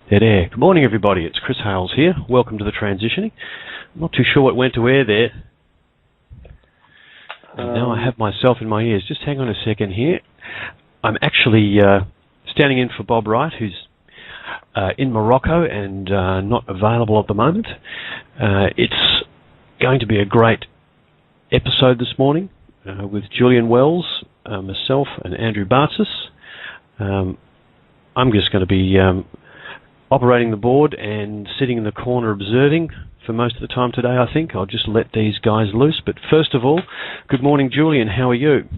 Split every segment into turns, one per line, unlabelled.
Dead air. Good morning, everybody. It's Chris Hales here. Welcome to the transitioning. I'm not too sure what went to air there. And now I have myself in my ears. Just hang on a second here. I'm actually standing in for Bob Wright, who's in Morocco and not available at the moment. It's going to be a great episode this morning with Julien Wells, myself, and Andrew Bartzis. I'm just going to be operating the board and sitting in the corner observing for most of the time today, I think. I'll just let these guys loose. But first of all, good morning, Julien. How are you?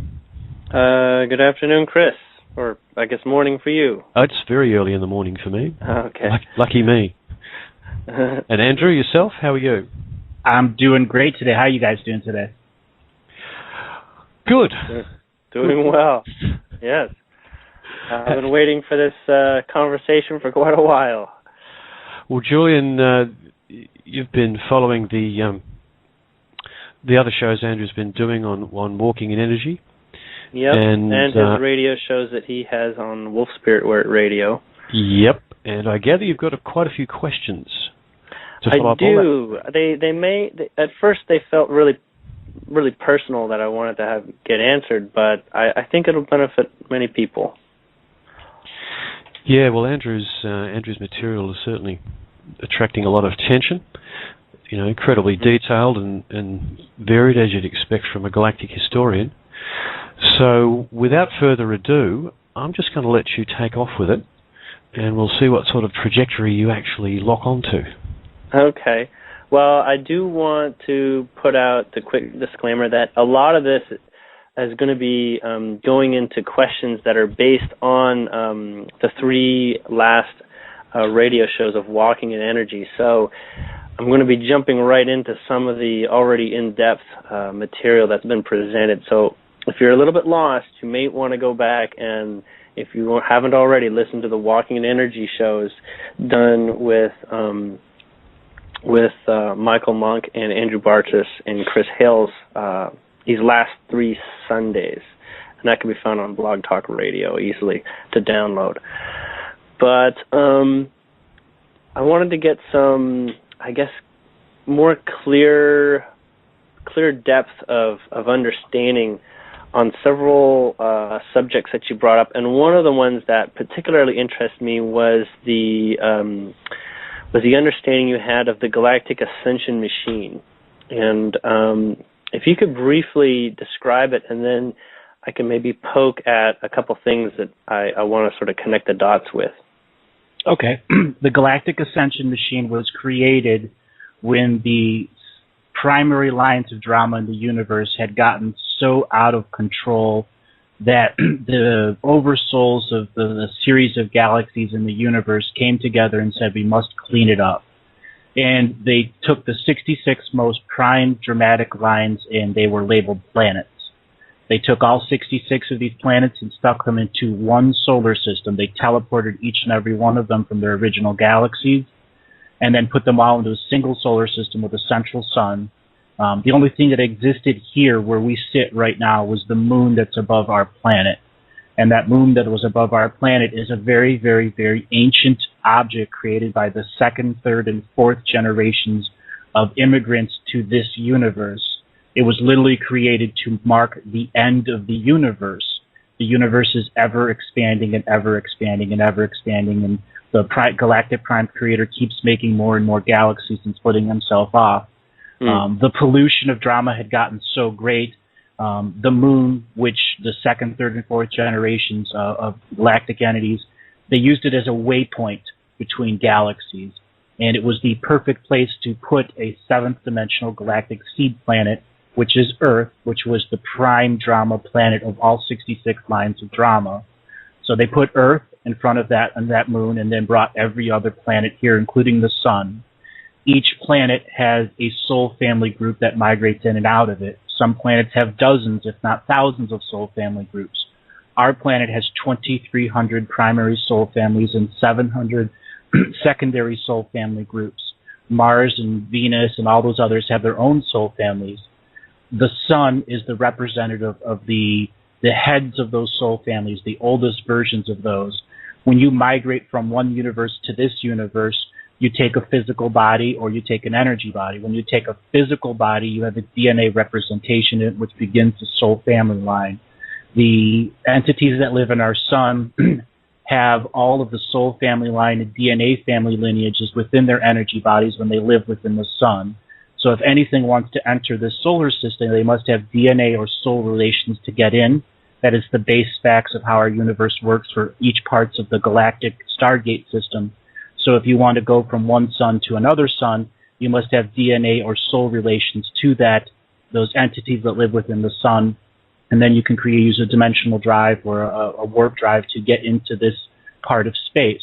Good afternoon, Chris. Or I guess morning for you.
Oh, it's very early in the morning for me.
Okay.
Lucky me. And Andrew, yourself, how are you?
I'm doing great today. How are you guys doing today?
Good.
Doing well. Yes. I've been waiting for this conversation for quite a while.
Well, Julien, you've been following the other shows Andrew's been doing on Walking in Energy.
Yep, and his radio shows that he has on Wolf Spirit Radio.
Yep, and I gather you've got quite a few questions to follow up on that.
I do. At first they felt really personal that I wanted to get answered, but I think it'll benefit many people.
Yeah, well, Andrew's material is certainly attracting a lot of attention. You know, incredibly detailed and varied, as you'd expect from a galactic historian. So, without further ado, I'm just going to let you take off with it, and we'll see what sort of trajectory you actually lock onto.
Okay. Well, I do want to put out the quick disclaimer that a lot of this is going to be going into questions that are based on the three last radio shows of Walking in Energy. So I'm going to be jumping right into some of the already in-depth material that's been presented. So if you're a little bit lost, you may want to go back and, if you haven't already, listen to the Walking in Energy shows done with Michael Monk and Andrew Bartzis and Chris Hales these last 3 Sundays. And that can be found on Blog Talk Radio easily to download. But I wanted to get some, I guess, more clear depth of understanding on several subjects that you brought up. And one of the ones that particularly interested me was the understanding you had of the Galactic ascension machine. And if you could briefly describe it, and then I can maybe poke at a couple things that I want to sort of connect the dots with.
Okay. The Galactic ascension machine was created when the primary lines of drama in the universe had gotten so out of control that the oversouls of the series of galaxies in the universe came together and said, we must clean it up. And they took the 66 most prime dramatic lines and they were labeled planets. They took all 66 of these planets and stuck them into one solar system. They teleported each and every one of them from their original galaxies and then put them all into a single solar system with a central sun. The only thing that existed here where we sit right now was the moon that's above our planet. And that moon that was above our planet is a very, very, very ancient object created by the second, third, and fourth generations of immigrants to this universe. It was literally created to mark the end of the universe. The universe is ever expanding and ever expanding and ever expanding, and the Galactic Prime Creator keeps making more and more galaxies and splitting himself off. The pollution of drama had gotten so great. The moon, which the second, third, and fourth generations of galactic entities, they used it as a waypoint between galaxies. And it was the perfect place to put a seventh dimensional galactic seed planet, which is Earth, which was the prime drama planet of all 66 lines of drama. So they put Earth in front of that and that moon, and then brought every other planet here, including the sun. Each planet has a soul family group that migrates in and out of it. Some planets have dozens, if not thousands, of soul family groups. Our planet has 2,300 primary soul families and 700 secondary soul family groups. Mars and Venus and all those others have their own soul families. The sun is the representative of the heads of those soul families, the oldest versions of those. when you migrate from one universe to this universe, you take a physical body or you take an energy body. When you take a physical body, you have a DNA representation which begins the soul family line. The entities that live in our sun have all of the soul family line and DNA family lineages within their energy bodies when they live within the sun. So if anything wants to enter the solar system, they must have DNA or soul relations to get in. That is the base facts of how our universe works for each parts of the galactic Stargate system. So if you want to go from one sun to another sun, you must have DNA or soul relations to those entities that live within the sun. And then you can use a dimensional drive or a warp drive to get into this part of space.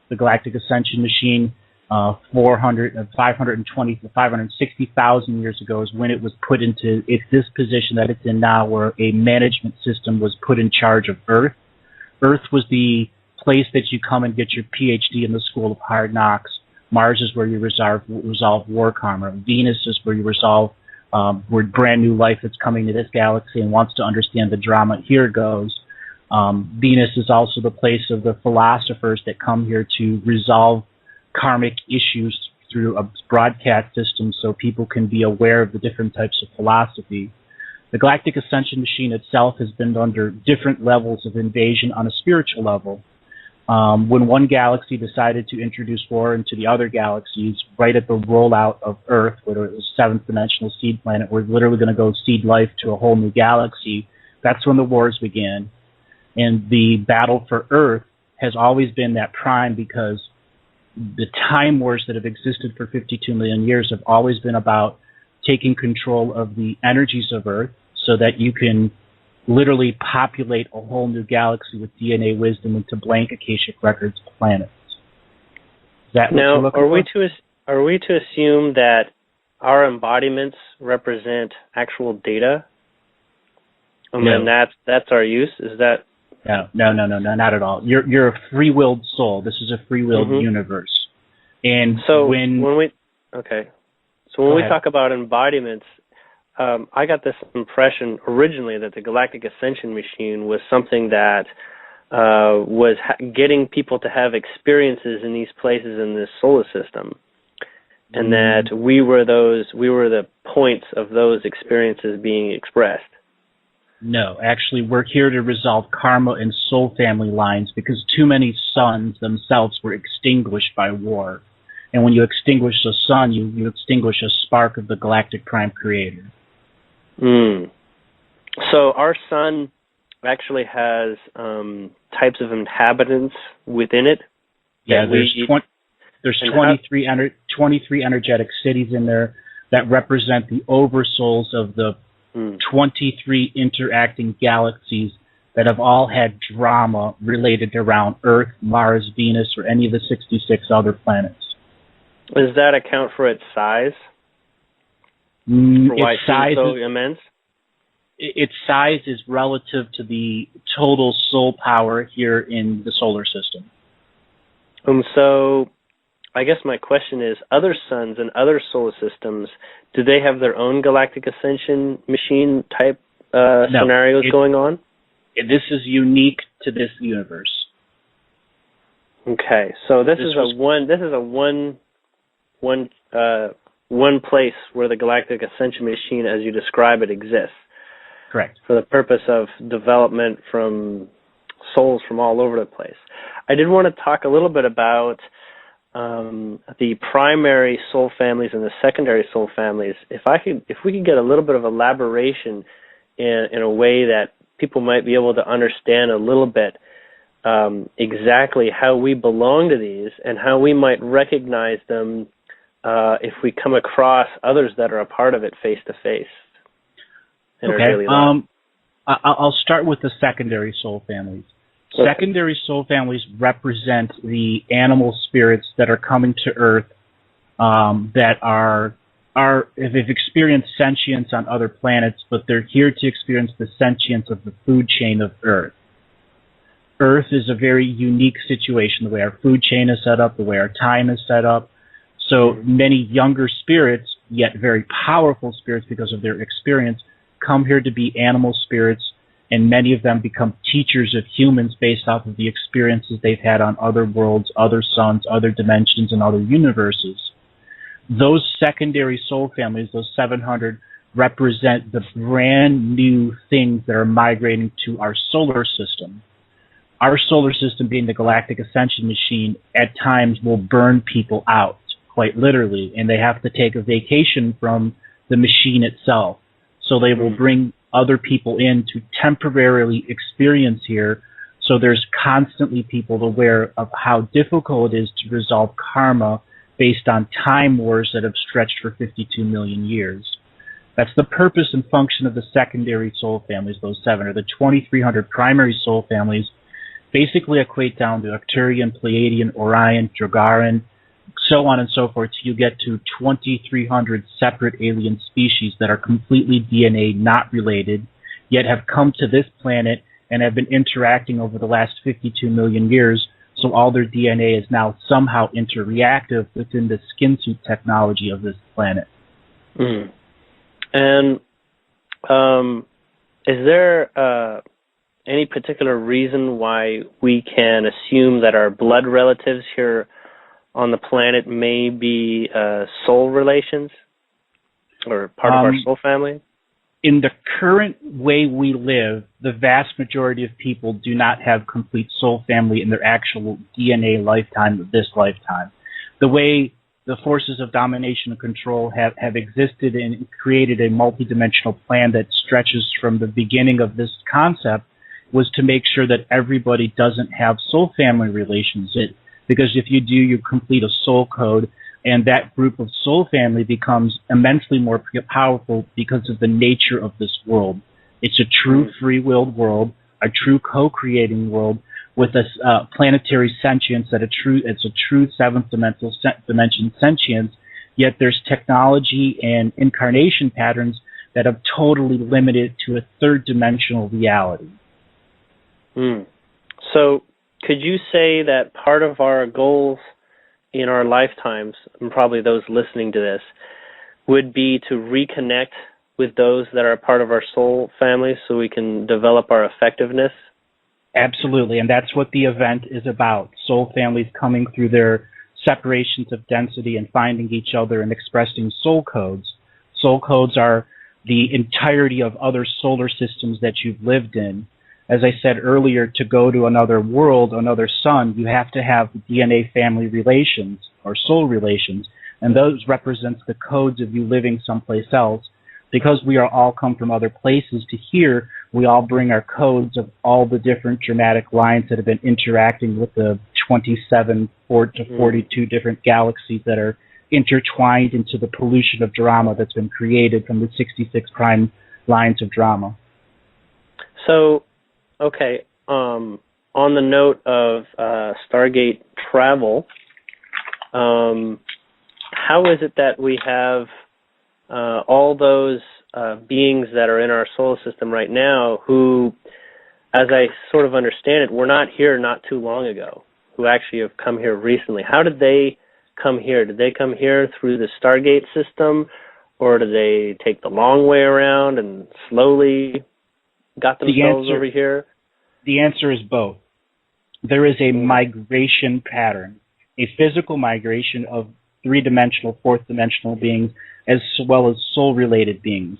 The Galactic Ascension machine, 520 to 560,000 years ago, is when it was put into this position that it's in now, where a management system was put in charge of Earth. Earth was the place that you come and get your PhD in the School of Hard Knocks. Mars is where you resolve war karma. Venus is where you resolve where brand new life that's coming to this galaxy and wants to understand the drama here goes. Venus is also the place of the philosophers that come here to resolve karmic issues through a broadcast system so people can be aware of the different types of philosophy. The Galactic Ascension machine itself has been under different levels of invasion on a spiritual level. When one galaxy decided to introduce war into the other galaxies, right at the rollout of Earth, where it was seventh dimensional seed planet, we're literally going to go seed life to a whole new galaxy. That's when the wars began. And the battle for Earth has always been that prime, because the time wars that have existed for 52 million years have always been about taking control of the energies of Earth so that you can literally populate a whole new galaxy with DNA wisdom into blank Akashic records planets. Is that
now, are we to assume that our embodiments represent actual data? And then that's our use? Is that?
No, not at all. You're a free-willed soul. This is a free-willed universe. And
so when we talk about embodiments, I got this impression originally that the Galactic Ascension machine was something that was getting people to have experiences in these places in this solar system, and that we were the points of those experiences being expressed.
No, actually, we're here to resolve karma and soul family lines, because too many suns themselves were extinguished by war. And when you extinguish a sun, you extinguish a spark of the galactic prime creator.
So our sun actually has types of inhabitants within it.
Yeah, there's 23 energetic cities in there that represent the oversouls of the 23 interacting galaxies that have all had drama related around Earth, Mars, Venus, or any of the 66 other planets.
Does that account for its size? For why
its size
so immense?
Its size is relative to the total soul power here in the solar system.
So I guess my question is, other suns and other solar systems, do they have their own Galactic Ascension machine type scenarios going on?
This is unique to this universe.
Okay, so this is a one place where the Galactic Ascension machine, as you describe it, exists.
Correct.
For the purpose of development from souls from all over the place. I did want to talk a little bit about the primary soul families and the secondary soul families. If we could get a little bit of elaboration in a way that people might be able to understand a little bit exactly how we belong to these and how we might recognize them if we come across others that are a part of it face to face in our daily life.
I'll start with the secondary soul families. Okay. Secondary soul families represent the animal spirits that are coming to Earth that have experienced sentience on other planets, but they're here to experience the sentience of the food chain of Earth. Earth is a very unique situation, the way our food chain is set up, the way our time is set up. So many younger spirits, yet very powerful spirits because of their experience, come here to be animal spirits and many of them become teachers of humans based off of the experiences they've had on other worlds, other suns, other dimensions, and other universes. Those secondary soul families, those 700, represent the brand new things that are migrating to our solar system. Our solar system, being the Galactic Ascension machine, at times will burn people out, quite literally, and they have to take a vacation from the machine itself. So they will bring other people in to temporarily experience here. So there's constantly people aware of how difficult it is to resolve karma based on time wars that have stretched for 52 million years. That's the purpose and function of the secondary soul families, those 7, or the 2,300 primary soul families basically equate down to Arcturian, Pleiadian, Orion, Dragaran, so on and so forth, till you get to 2,300 separate alien species that are completely DNA not related, yet have come to this planet and have been interacting over the last 52 million years, so all their DNA is now somehow interreactive within the skin suit technology of this planet.
Mm. And is there any particular reason why we can assume that our blood relatives here on the planet may be soul relations or part of our soul family?
In the current way we live, the vast majority of people do not have complete soul family in their actual DNA lifetime of this lifetime. The way the forces of domination and control have existed and created a multidimensional plan that stretches from the beginning of this concept was to make sure that everybody doesn't have soul family relations. Because if you do, you complete a soul code, and that group of soul family becomes immensely more powerful because of the nature of this world. It's a true free-willed world, a true co-creating world with a planetary sentience, it's a true seventh dimension sentience, yet there's technology and incarnation patterns that have totally limited to a third-dimensional reality.
So could you say that part of our goals in our lifetimes, and probably those listening to this, would be to reconnect with those that are part of our soul family so we can develop our effectiveness?
Absolutely, and that's what the event is about. Soul families coming through their separations of density and finding each other and expressing soul codes. Soul codes are the entirety of other solar systems that you've lived in. As I said earlier, to go to another world, another sun, you have to have DNA family relations or soul relations, and those represents the codes of you living someplace else. Because we are all come from other places to here, we all bring our codes of all the different dramatic lines that have been interacting with the 27 to 42 different galaxies that are intertwined into the pollution of drama that's been created from the 66 prime lines of drama.
So, okay, on the note of Stargate travel, how is it that we have all those beings that are in our solar system right now who, as I sort of understand it, were not here not too long ago, who actually have come here recently? How did they come here? Did they come here through the Stargate system, or did they take the long way around and slowly got themselves over here?
The answer is both. There is a migration pattern, a physical migration of three-dimensional, fourth-dimensional beings, as well as soul-related beings.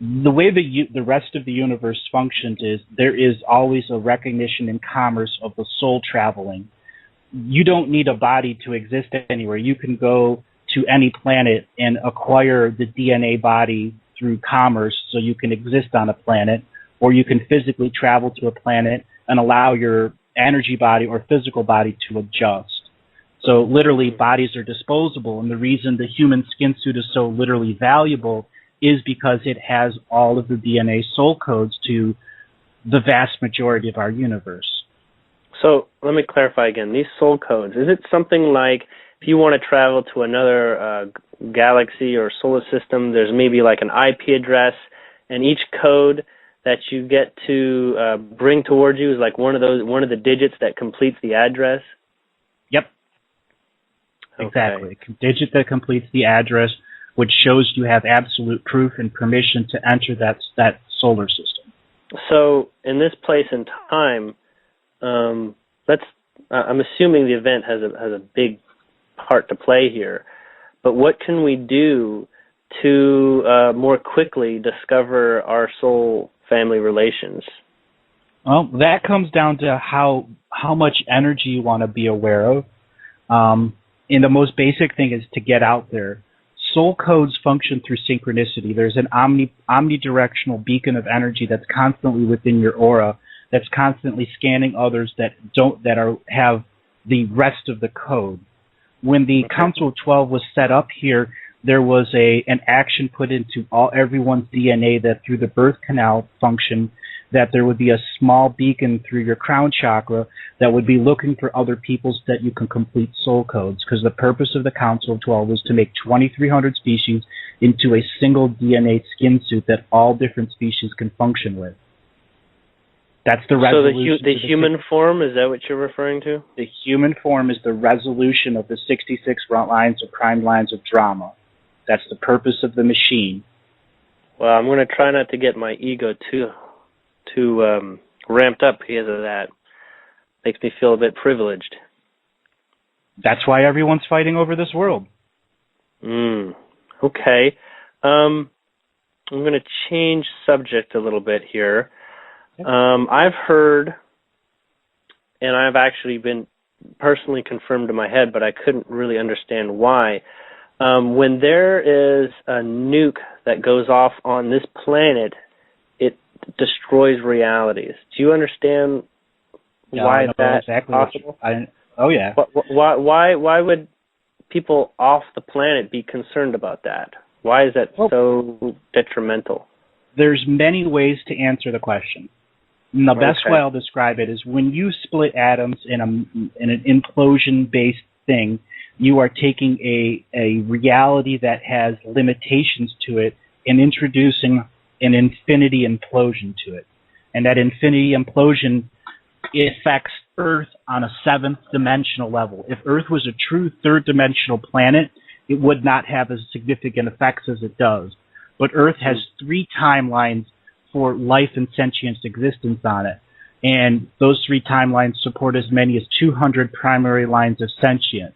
The way the rest of the universe functions is there is always a recognition in commerce of the soul traveling. You don't need a body to exist anywhere. You can go to any planet and acquire the DNA body through commerce so you can exist on a planet, or you can physically travel to a planet and allow your energy body or physical body to adjust. So literally, bodies are disposable, and the reason the human skin suit is so literally valuable is because it has all of the DNA soul codes to the vast majority of our universe. So
let me clarify again. These soul codes, is it something like if you want to travel to another galaxy or solar system, there's maybe like an IP address, and each code that you get to bring towards you is like one of the digits that completes the address?
Yep. Okay. Exactly. A digit that completes the address, which shows you have absolute proof and permission to enter that solar system.
So in this place and time, I'm assuming the event has a big part to play here. But what can we do to more quickly discover our soul family relations?
Well, that comes down to how much energy you want to be aware of. And the most basic thing is to get out there. Soul codes function through synchronicity. There's an omnidirectional beacon of energy that's constantly within your aura, that's constantly scanning others that have the rest of the code. When the Council of 12 was set up here, there was an action put into everyone's DNA that through the birth canal function, that there would be a small beacon through your crown chakra that would be looking for other people's that you can complete soul codes, because the purpose of the Council of 12 was to make 2,300 species into a single DNA skin suit that all different species can function with. That's the resolution.
So the human form, is that what you're referring to?
The human form is the resolution of the 66 lines of primed lines of drama. That's the purpose of the machine.
Well, I'm going to try not to get my ego too ramped up because of that. Makes me feel a bit privileged.
That's why everyone's fighting over this world.
Okay. I'm going to change subject a little bit here. I've heard, and I've actually been personally confirmed in my head, but I couldn't really understand why. When there is a nuke that goes off on this planet, it destroys realities. Do you understand why that's exactly possible?
Oh, yeah.
Why would people off the planet be concerned about that? Why is that so detrimental?
There's many ways to answer the question. And the best way I'll describe it is when you split atoms in an implosion-based thing, you are taking a reality that has limitations to it and introducing an infinity implosion to it. And that infinity implosion affects Earth on a seventh dimensional level. If Earth was a true third dimensional planet, it would not have as significant effects as it does. But Earth has 3 timelines for life and sentience existence on it. And those 3 timelines support as many as 200 primary lines of sentience.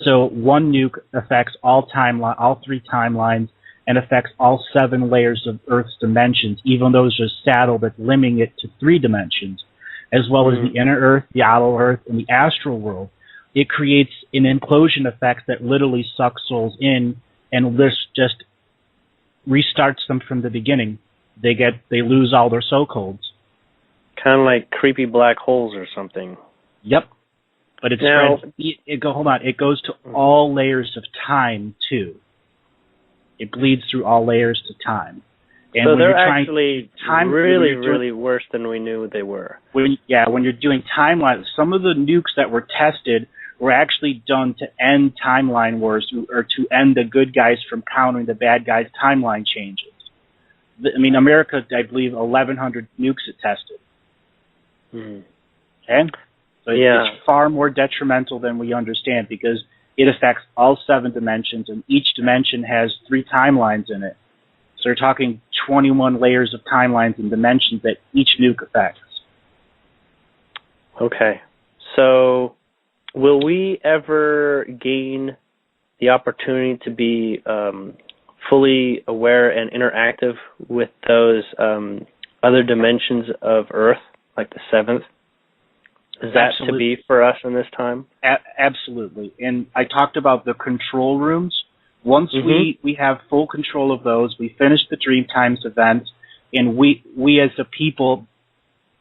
So one nuke affects all 3 timelines and affects all 7 layers of Earth's dimensions, even though there's a saddle that's limiting it to 3 dimensions, as well as the inner Earth, the outer Earth, and the astral world. It creates an implosion effect that literally sucks souls in and just restarts them from the beginning. They lose all their soul codes.
Kind of like creepy black holes or something.
Yep. But it goes to all layers of time too. It bleeds through all layers to time. And
so they're actually really worse than we knew they were.
When you're doing timelines, some of the nukes that were tested were actually done to end timeline wars or to end the good guys from countering the bad guys' timeline changes. I mean, America, I believe, 1,100 nukes it tested. Okay? So it's far more detrimental than we understand because it affects all 7 dimensions, and each dimension has 3 timelines in it. So you're talking 21 layers of timelines and dimensions that each nuke affects.
Okay. So will we ever gain the opportunity to be fully aware and interactive with those other dimensions of Earth, like the 7th? Is that to be for us in this time?
Absolutely. And I talked about the control rooms. Once we have full control of those, we finish the Dreamtimes event, and we as a people,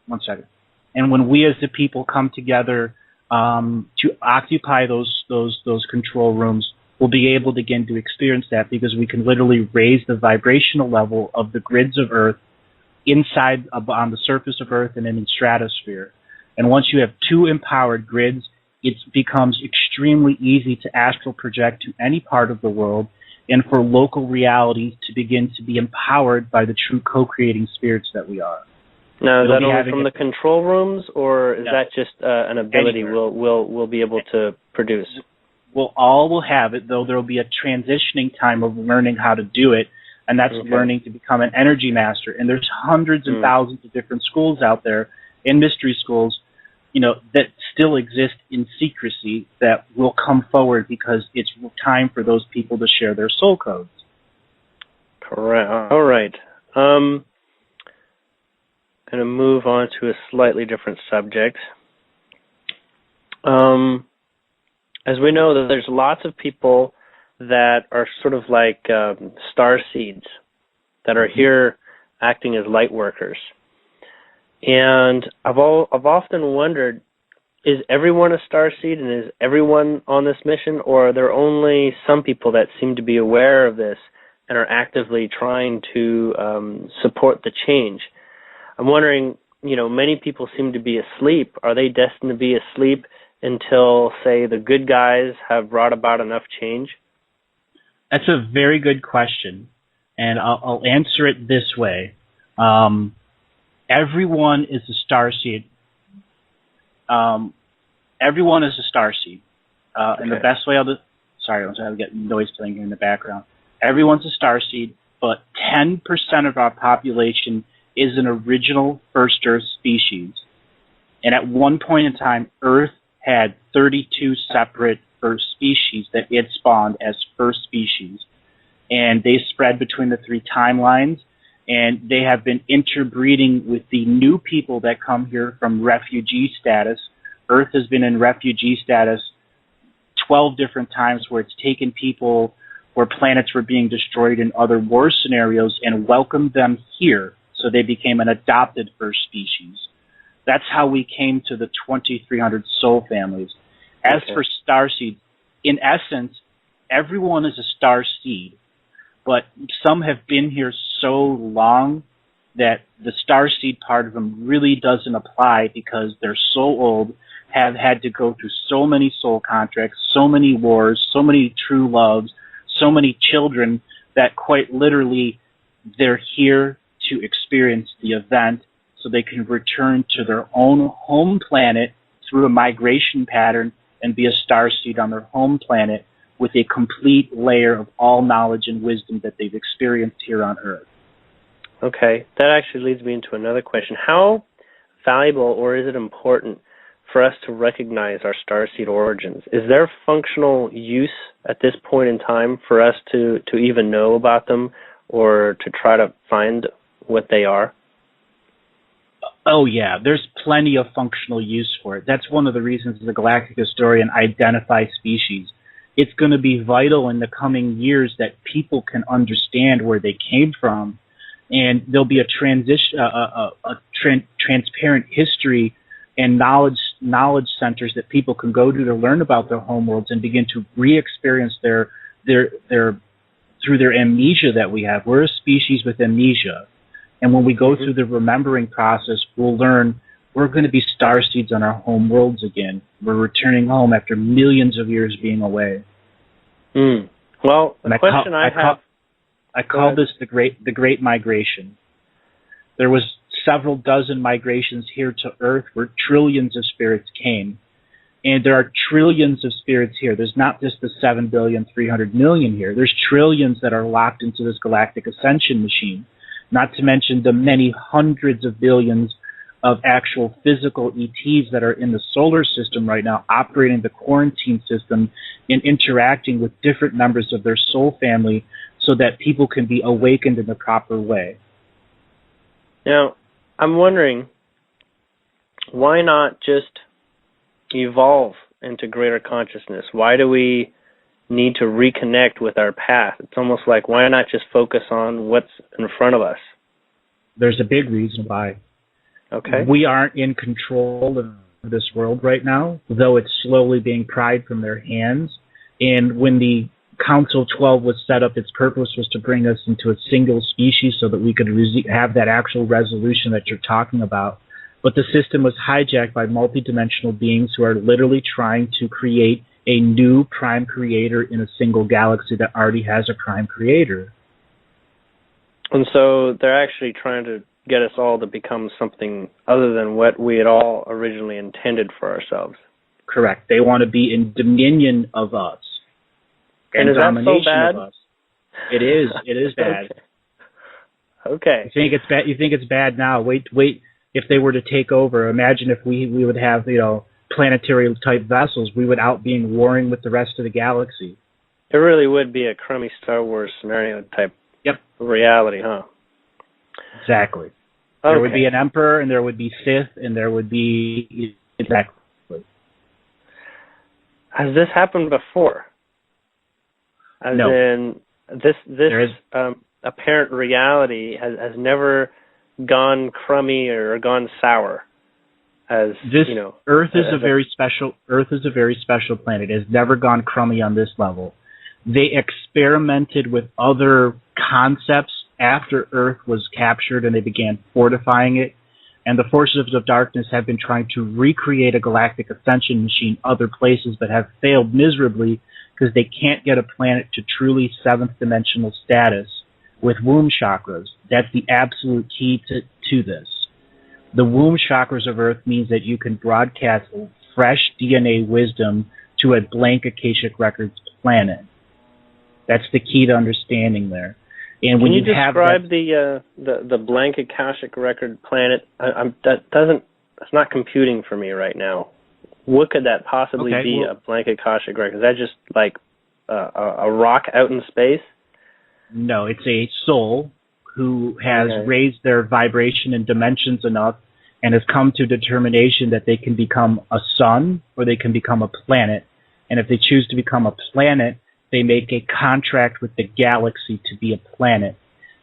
and when we as the people come together to occupy those control rooms, we'll be able to begin to experience that because we can literally raise the vibrational level of the grids of Earth inside on the surface of Earth and in the stratosphere. And once you have 2 empowered grids, it becomes extremely easy to astral project to any part of the world and for local realities to begin to be empowered by the true co-creating spirits that we are.
Now, is that only from the control rooms, or is that just an ability we'll be able to produce?
Well, all will have it, though there will be a transitioning time of learning how to do it. and that's learning to become an energy master. And there's hundreds and thousands of different schools out there, in mystery schools, that still exist in secrecy that will come forward because it's time for those people to share their soul codes.
Correct. All right. Going to move on to a slightly different subject. As we know, that there's lots of people that are sort of like star seeds that are here acting as light workers. And I've often wondered, is everyone a star seed and is everyone on this mission, or are there only some people that seem to be aware of this and are actively trying to support the change? I'm wondering, many people seem to be asleep. Are they destined to be asleep until, say, the good guys have brought about enough change?
That's a very good question, and I'll answer it this way. Everyone is a starseed. Everyone is a starseed. And the best way sorry, I'm getting noise playing here in the background. Everyone's a starseed, but 10% of our population is an original first Earth species. And at one point in time, Earth had 32 separate Earth species that it spawned as first species. And they spread between the three timelines, and they have been interbreeding with the new people that come here from refugee status. Earth has been in refugee status 12 different times, where it's taken people where planets were being destroyed in other war scenarios and welcomed them here, so they became an adopted first species. That's how we came to the 2,300 soul families. As for starseeds, in essence, everyone is a star seed, but some have been here so long that the star seed part of them really doesn't apply because they're so old, have had to go through so many soul contracts, so many wars, so many true loves, so many children, that quite literally they're here to experience the event so they can return to their own home planet through a migration pattern and be a starseed on their home planet with a complete layer of all knowledge and wisdom that they've experienced here on Earth.
Okay, that actually leads me into another question. How valuable, or is it important for us to recognize our starseed origins? Is there functional use at this point in time for us to even know about them or to try to find what they are?
Oh, yeah. There's plenty of functional use for it. That's one of the reasons the Galactic historian identifies species. It's going to be vital in the coming years that people can understand where they came from, and there'll be a transparent history and knowledge centers that people can go to learn about their homeworlds and begin to re-experience their through their amnesia that we have. We're a species with amnesia. And when we go through the remembering process, we'll learn we're going to be starseeds on our home worlds again. We're returning home after millions of years being away.
Well, the question
I call this the Great Migration. There was several dozen migrations here to Earth where trillions of spirits came. And there are trillions of spirits here. There's not just the 7,300,000,000 here. There's trillions that are locked into this galactic ascension machine. Not to mention the many hundreds of billions of actual physical ETs that are in the solar system right now, operating the quarantine system and interacting with different members of their soul family so that people can be awakened in the proper way.
Now, I'm wondering, why not just evolve into greater consciousness? Why do we need to reconnect with our path? It's almost like, why not just focus on what's in front of us?
There's a big reason why.
Okay.
We aren't in control of this world right now, though it's slowly being pried from their hands. And when the Council 12 was set up, its purpose was to bring us into a single species so that we could have that actual resolution that you're talking about. But the system was hijacked by multidimensional beings who are literally trying to create a new prime creator in a single galaxy that already has a prime creator.
And so they're actually trying to get us all to become something other than what we had all originally intended for ourselves.
Correct. They want to be in dominion of us.
And is that so bad?
Of us. It is. It is bad.
Okay. Okay.
You think it's bad? You think it's bad now? Wait. If they were to take over, imagine if we would have planetary type vessels. We would out being warring with the rest of the galaxy.
It really would be a crummy Star Wars scenario type.
Yep.
Reality, huh?
Exactly.
Okay.
There would be an Emperor, and there would be Sith, and there would be exactly.
Has this happened before?
No.
In this apparent reality has never gone crummy or gone sour. Earth is a very special planet. It has never gone crummy on this level. They experimented with other concepts after Earth was captured, and they began fortifying it. And the forces of darkness have been trying to recreate a galactic ascension machine other places, but have failed miserably because they can't get a planet to truly seventh dimensional status with womb chakras. That's the absolute key to this. The womb chakras of Earth means that you can broadcast fresh DNA wisdom to a blank Akashic Records planet. That's the key to understanding there. And when you
have
describe the blank Akashic Record planet? It's not computing for me right now. What could that possibly be? A blank Akashic Record? Is that just like a rock out in space?
No, it's a soul who has raised their vibration and dimensions enough and has come to determination that they can become a sun or they can become a planet. And if they choose to become a planet, they make a contract with the galaxy to be a planet.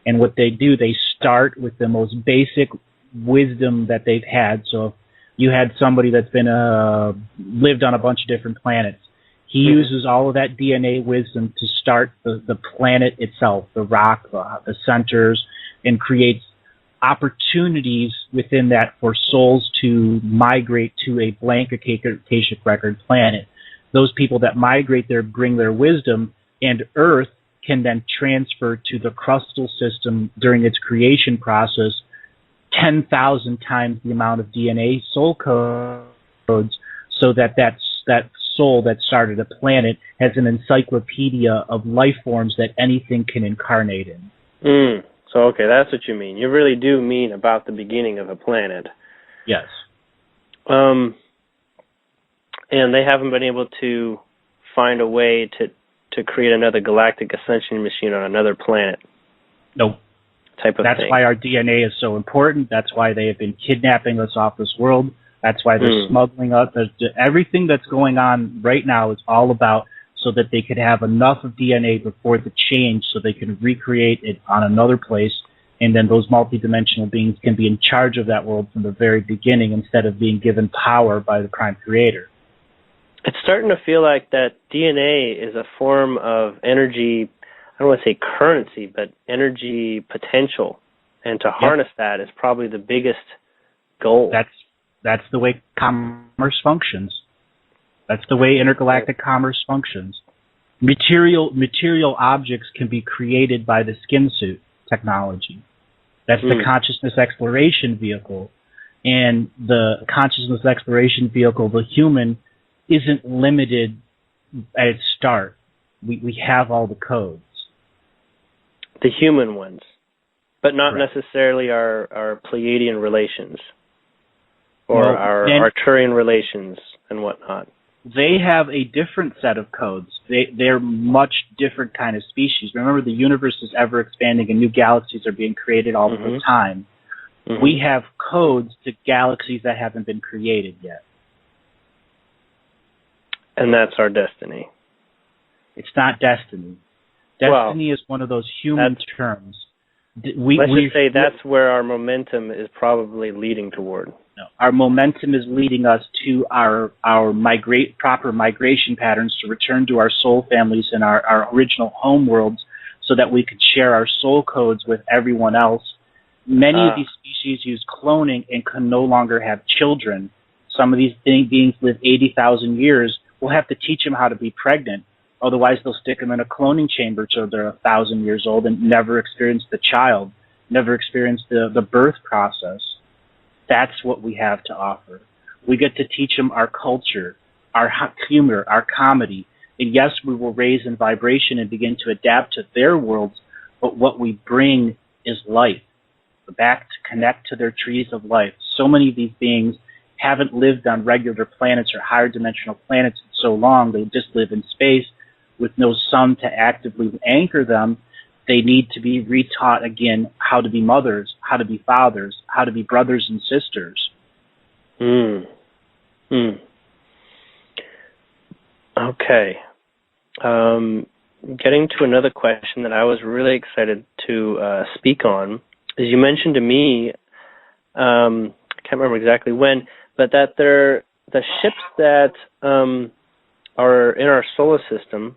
And what they do, they start with the most basic wisdom that they've had. So if you had somebody that's been lived on a bunch of different planets, he uses all of that DNA wisdom to start the planet itself, the rock, the centers, and creates opportunities within that for souls to migrate to a blank Akashic Record planet. Those people that migrate there bring their wisdom, and Earth can then transfer to the crustal system during its creation process 10,000 times the amount of DNA soul codes, so that soul that started a planet has an encyclopedia of life forms that anything can incarnate in.
So, that's what you mean. You really do mean about the beginning of a planet.
Yes.
And they haven't been able to find a way to create another galactic ascension machine on another planet.
Nope. That's why our DNA is so important. That's why they have been kidnapping us off this world. That's why they're smuggling us. Everything that's going on right now is all about so that they could have enough of DNA before the change so they can recreate it on another place, and then those multidimensional beings can be in charge of that world from the very beginning instead of being given power by the Prime Creator.
It's starting to feel like that DNA is a form of energy, I don't want to say currency, but energy potential. And to harness that is probably the biggest goal.
That's the way commerce functions. That's the way intergalactic commerce functions. Material objects can be created by the skin suit technology. That's the consciousness exploration vehicle. And the consciousness exploration vehicle, the human, isn't limited at its start. We have all the codes.
The human ones, but not necessarily our Pleiadian relations or our Arcturian relations and whatnot.
They have a different set of codes. They're much different kind of species. Remember, the universe is ever expanding and new galaxies are being created all the time. We have codes to galaxies that haven't been created yet.
And that's our destiny.
It's not destiny. Destiny is one of those human terms.
Let's just say that's where our momentum is probably leading toward.
No, our momentum is leading us to our proper migration patterns to return to our soul families and our original home worlds so that we could share our soul codes with everyone else. Many of these species use cloning and can no longer have children. Some of these beings live 80,000 years. We'll have to teach them how to be pregnant. Otherwise, they'll stick them in a cloning chamber till they're 1,000 years old and never experience the child, never experience the birth process. That's what we have to offer. We get to teach them our culture, our humor, our comedy. And yes, we will raise in vibration and begin to adapt to their worlds, but what we bring is life. back to connect to their trees of life. So many of these beings haven't lived on regular planets or higher dimensional planets in so long. They just live in space with no sun to actively anchor them. They need to be retaught again how to be mothers, how to be fathers, how to be brothers and sisters.
Okay. Getting to another question that I was really excited to speak on is you mentioned to me, I can't remember exactly when, but that the ships that are in our solar system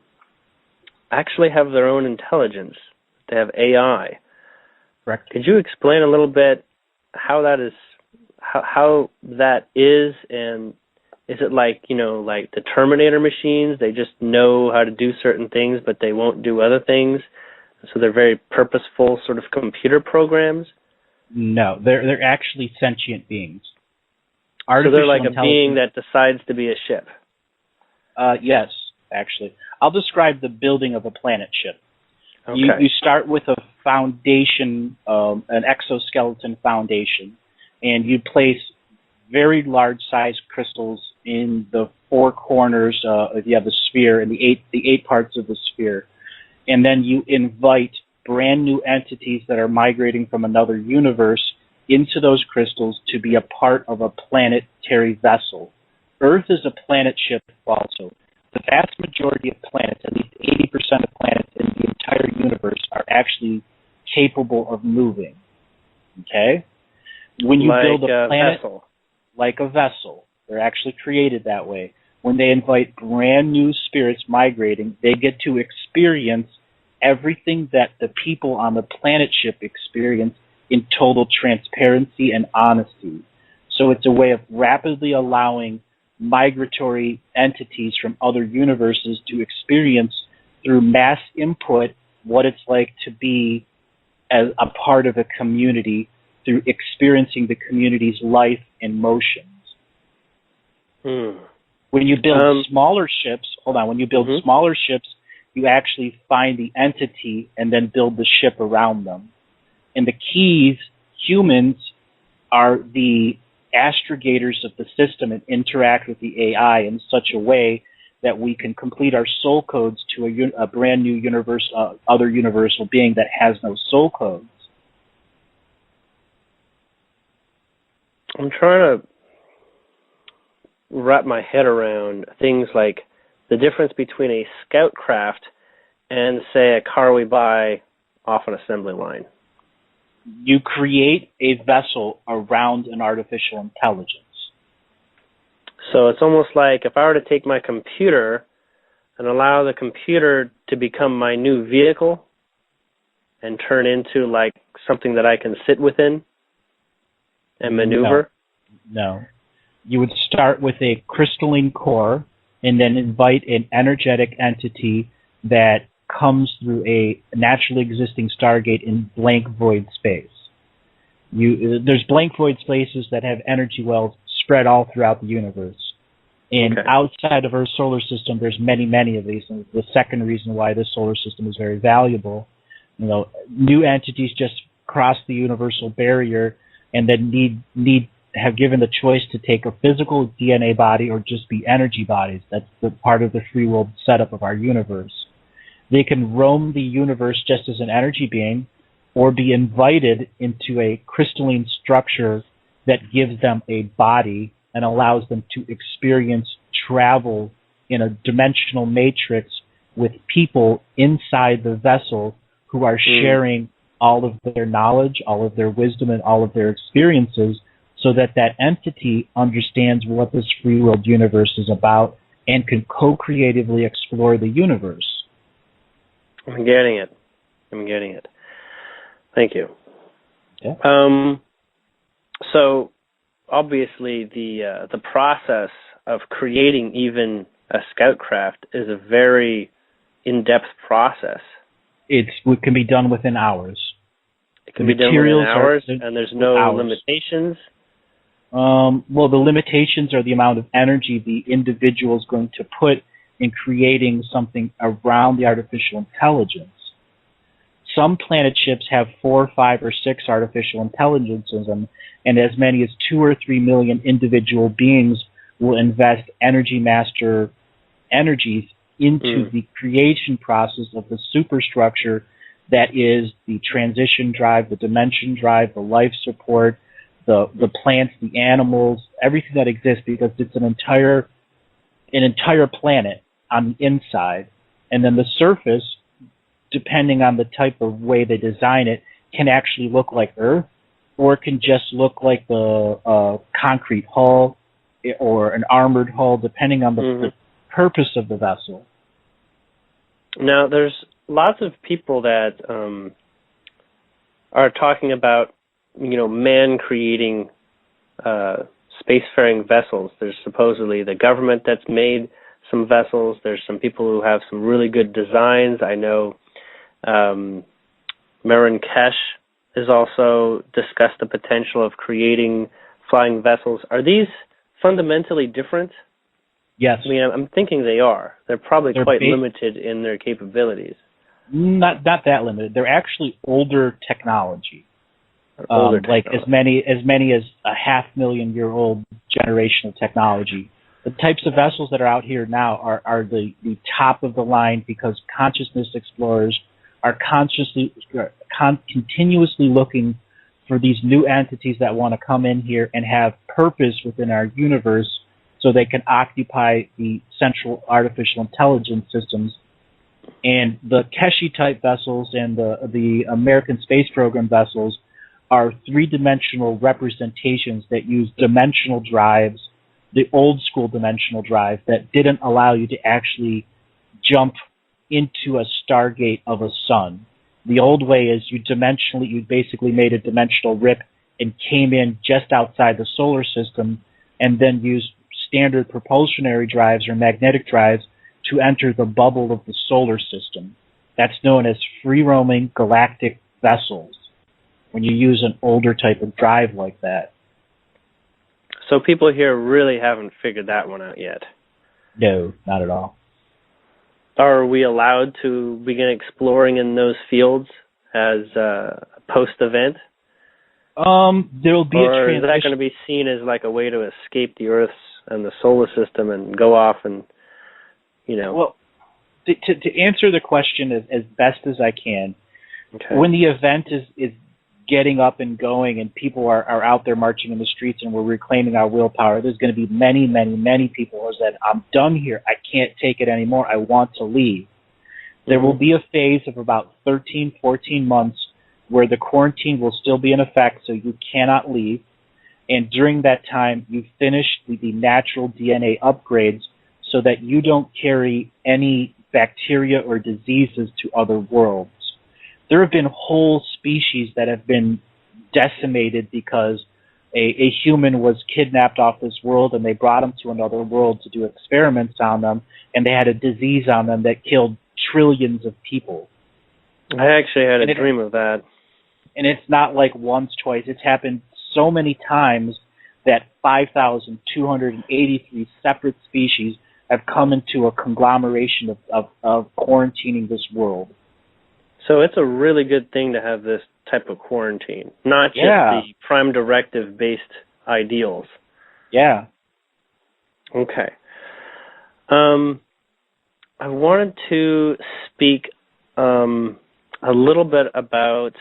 actually have their own intelligence. They have AI.
Correct.
Could you explain a little bit how that is, and is it like, like the Terminator machines? They just know how to do certain things, but they won't do other things. So they're very purposeful sort of computer programs?
No, they're actually sentient beings.
So they're like a being that decides to be a ship?
Yes, actually. I'll describe the building of a planet ship.
Okay.
You start with a foundation, an exoskeleton foundation, and you place very large-sized crystals in the four corners. If you have the sphere and the eight parts of the sphere, and then you invite brand new entities that are migrating from another universe into those crystals to be a part of a planetary vessel. Earth is a planet ship also. The vast majority of planets, at least 80% of planets in the entire universe, are actually capable of moving. Okay? When you build a planet,
vessel.
Like a vessel, they're actually created that way. When they invite brand new spirits migrating, they get to experience everything that the people on the planet ship experience in total transparency and honesty. So it's a way of rapidly allowing migratory entities from other universes to experience through mass input what it's like to be as a part of a community through experiencing the community's life and motions. When you build smaller ships, smaller ships, you actually find the entity and then build the ship around them. And the keys, humans, are the astrogators of the system and interact with the AI in such a way that we can complete our soul codes to a brand new universe, other universal being that has no soul codes.
I'm trying to wrap my head around things like the difference between a scout craft and, say, a car we buy off an assembly line.
You create a vessel around an artificial intelligence.
So it's almost like if I were to take my computer and allow the computer to become my new vehicle and turn into like something that I can sit within and maneuver?
No. You would start with a crystalline core and then invite an energetic entity that comes through a naturally existing stargate in blank void space. There's blank void spaces that have energy wells spread all throughout the universe. And outside of our solar system, there's many, many of these. And the second reason why this solar system is very valuable, new entities just cross the universal barrier and then have given the choice to take a physical DNA body or just be energy bodies. That's the part of the free will setup of our universe. They can roam the universe just as an energy being or be invited into a crystalline structure that gives them a body and allows them to experience travel in a dimensional matrix with people inside the vessel who are sharing all of their knowledge, all of their wisdom, and all of their experiences so that entity understands what this free-willed universe is about and can co-creatively explore the universe.
I'm getting it. Thank you.
Yeah.
So obviously the process of creating even a scout craft is a very in-depth process.
It can be done within hours.
It can be done within hours, and there's no limitations?
Well, the limitations are the amount of energy the individual is going to put in creating something around the artificial intelligence. some planet ships have 4, 5, or 6 artificial intelligences, and as many as 2 or 3 million individual beings will invest energy master energies into the creation process of the superstructure that is the transition drive, the dimension drive, the life support, the plants, the animals, everything that exists, because it's an entire planet on the inside. And then the surface, depending on the type of way they design it, can actually look like Earth, or it can just look like the concrete hull or an armored hull, depending on the purpose of the vessel.
Now, there's lots of people that are talking about, man creating spacefaring vessels. There's supposedly the government that's made some vessels. There's some people who have some really good designs. I know Marin Kesh has also discussed the potential of creating flying vessels. Are these fundamentally different?
Yes.
I mean, I'm thinking they are. They're probably quite limited in their capabilities.
Not that limited. They're actually older technology. Like as many as a 500,000-year-old generation of technology. The types of vessels that are out here now are the top of the line, because consciousness explorers are continuously looking for these new entities that want to come in here and have purpose within our universe, so they can occupy the central artificial intelligence systems. And the Keshi-type vessels and the American Space Program vessels are three-dimensional representations that use dimensional drives, the old-school dimensional drive that didn't allow you to actually jump into a stargate of a sun. The old way is you basically made a dimensional rip and came in just outside the solar system, and then used standard propulsionary drives or magnetic drives to enter the bubble of the solar system. That's known as free-roaming galactic vessels, when you use an older type of drive like that.
So people here really haven't figured that one out yet?
No, not at all.
Are we allowed to begin exploring in those fields as a post-event?
There'll be a transition.
Or is that going to be seen as like a way to escape the Earth's and the solar system and go off and,
Well, to answer the question as best as I can, when the event is getting up and going and people are out there marching in the streets and we're reclaiming our willpower, there's going to be many, many, many people who said, I'm done here. I can't take it anymore. I want to leave. There will be a phase of about 13, 14 months where the quarantine will still be in effect, so you cannot leave. And during that time, you finish the natural DNA upgrades so that you don't carry any bacteria or diseases to other worlds. There have been whole species that have been decimated because a human was kidnapped off this world and they brought him to another world to do experiments on them, and they had a disease on them that killed trillions of people.
I actually had a dream of that.
And it's not like once, twice. It's happened so many times that 5,283 separate species have come into a conglomeration of quarantining this world.
So it's a really good thing to have this type of quarantine, not just the prime directive-based ideals.
Yeah.
Okay. I wanted to speak a little bit about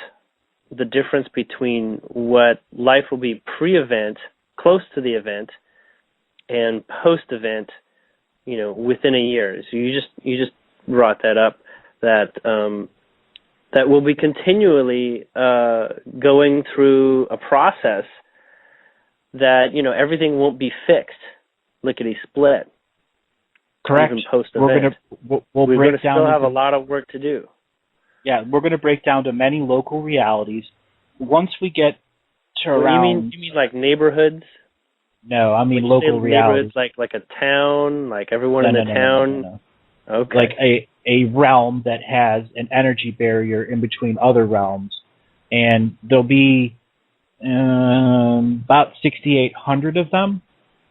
the difference between what life will be pre-event, close to the event, and post-event, within a year. So you just brought that up, that that will be continually going through a process that, everything won't be fixed, lickety-split.
Correct.
Even post-event.
We're going to
still have a lot of work to do.
Yeah, we're going to break down to many local realities. Once we get to around...
You mean like neighborhoods?
No, I mean local realities.
Neighborhoods like a town, like everyone in the town?
No.
Okay.
Like a realm that has an energy barrier in between other realms. And there'll be about 6,800 of them,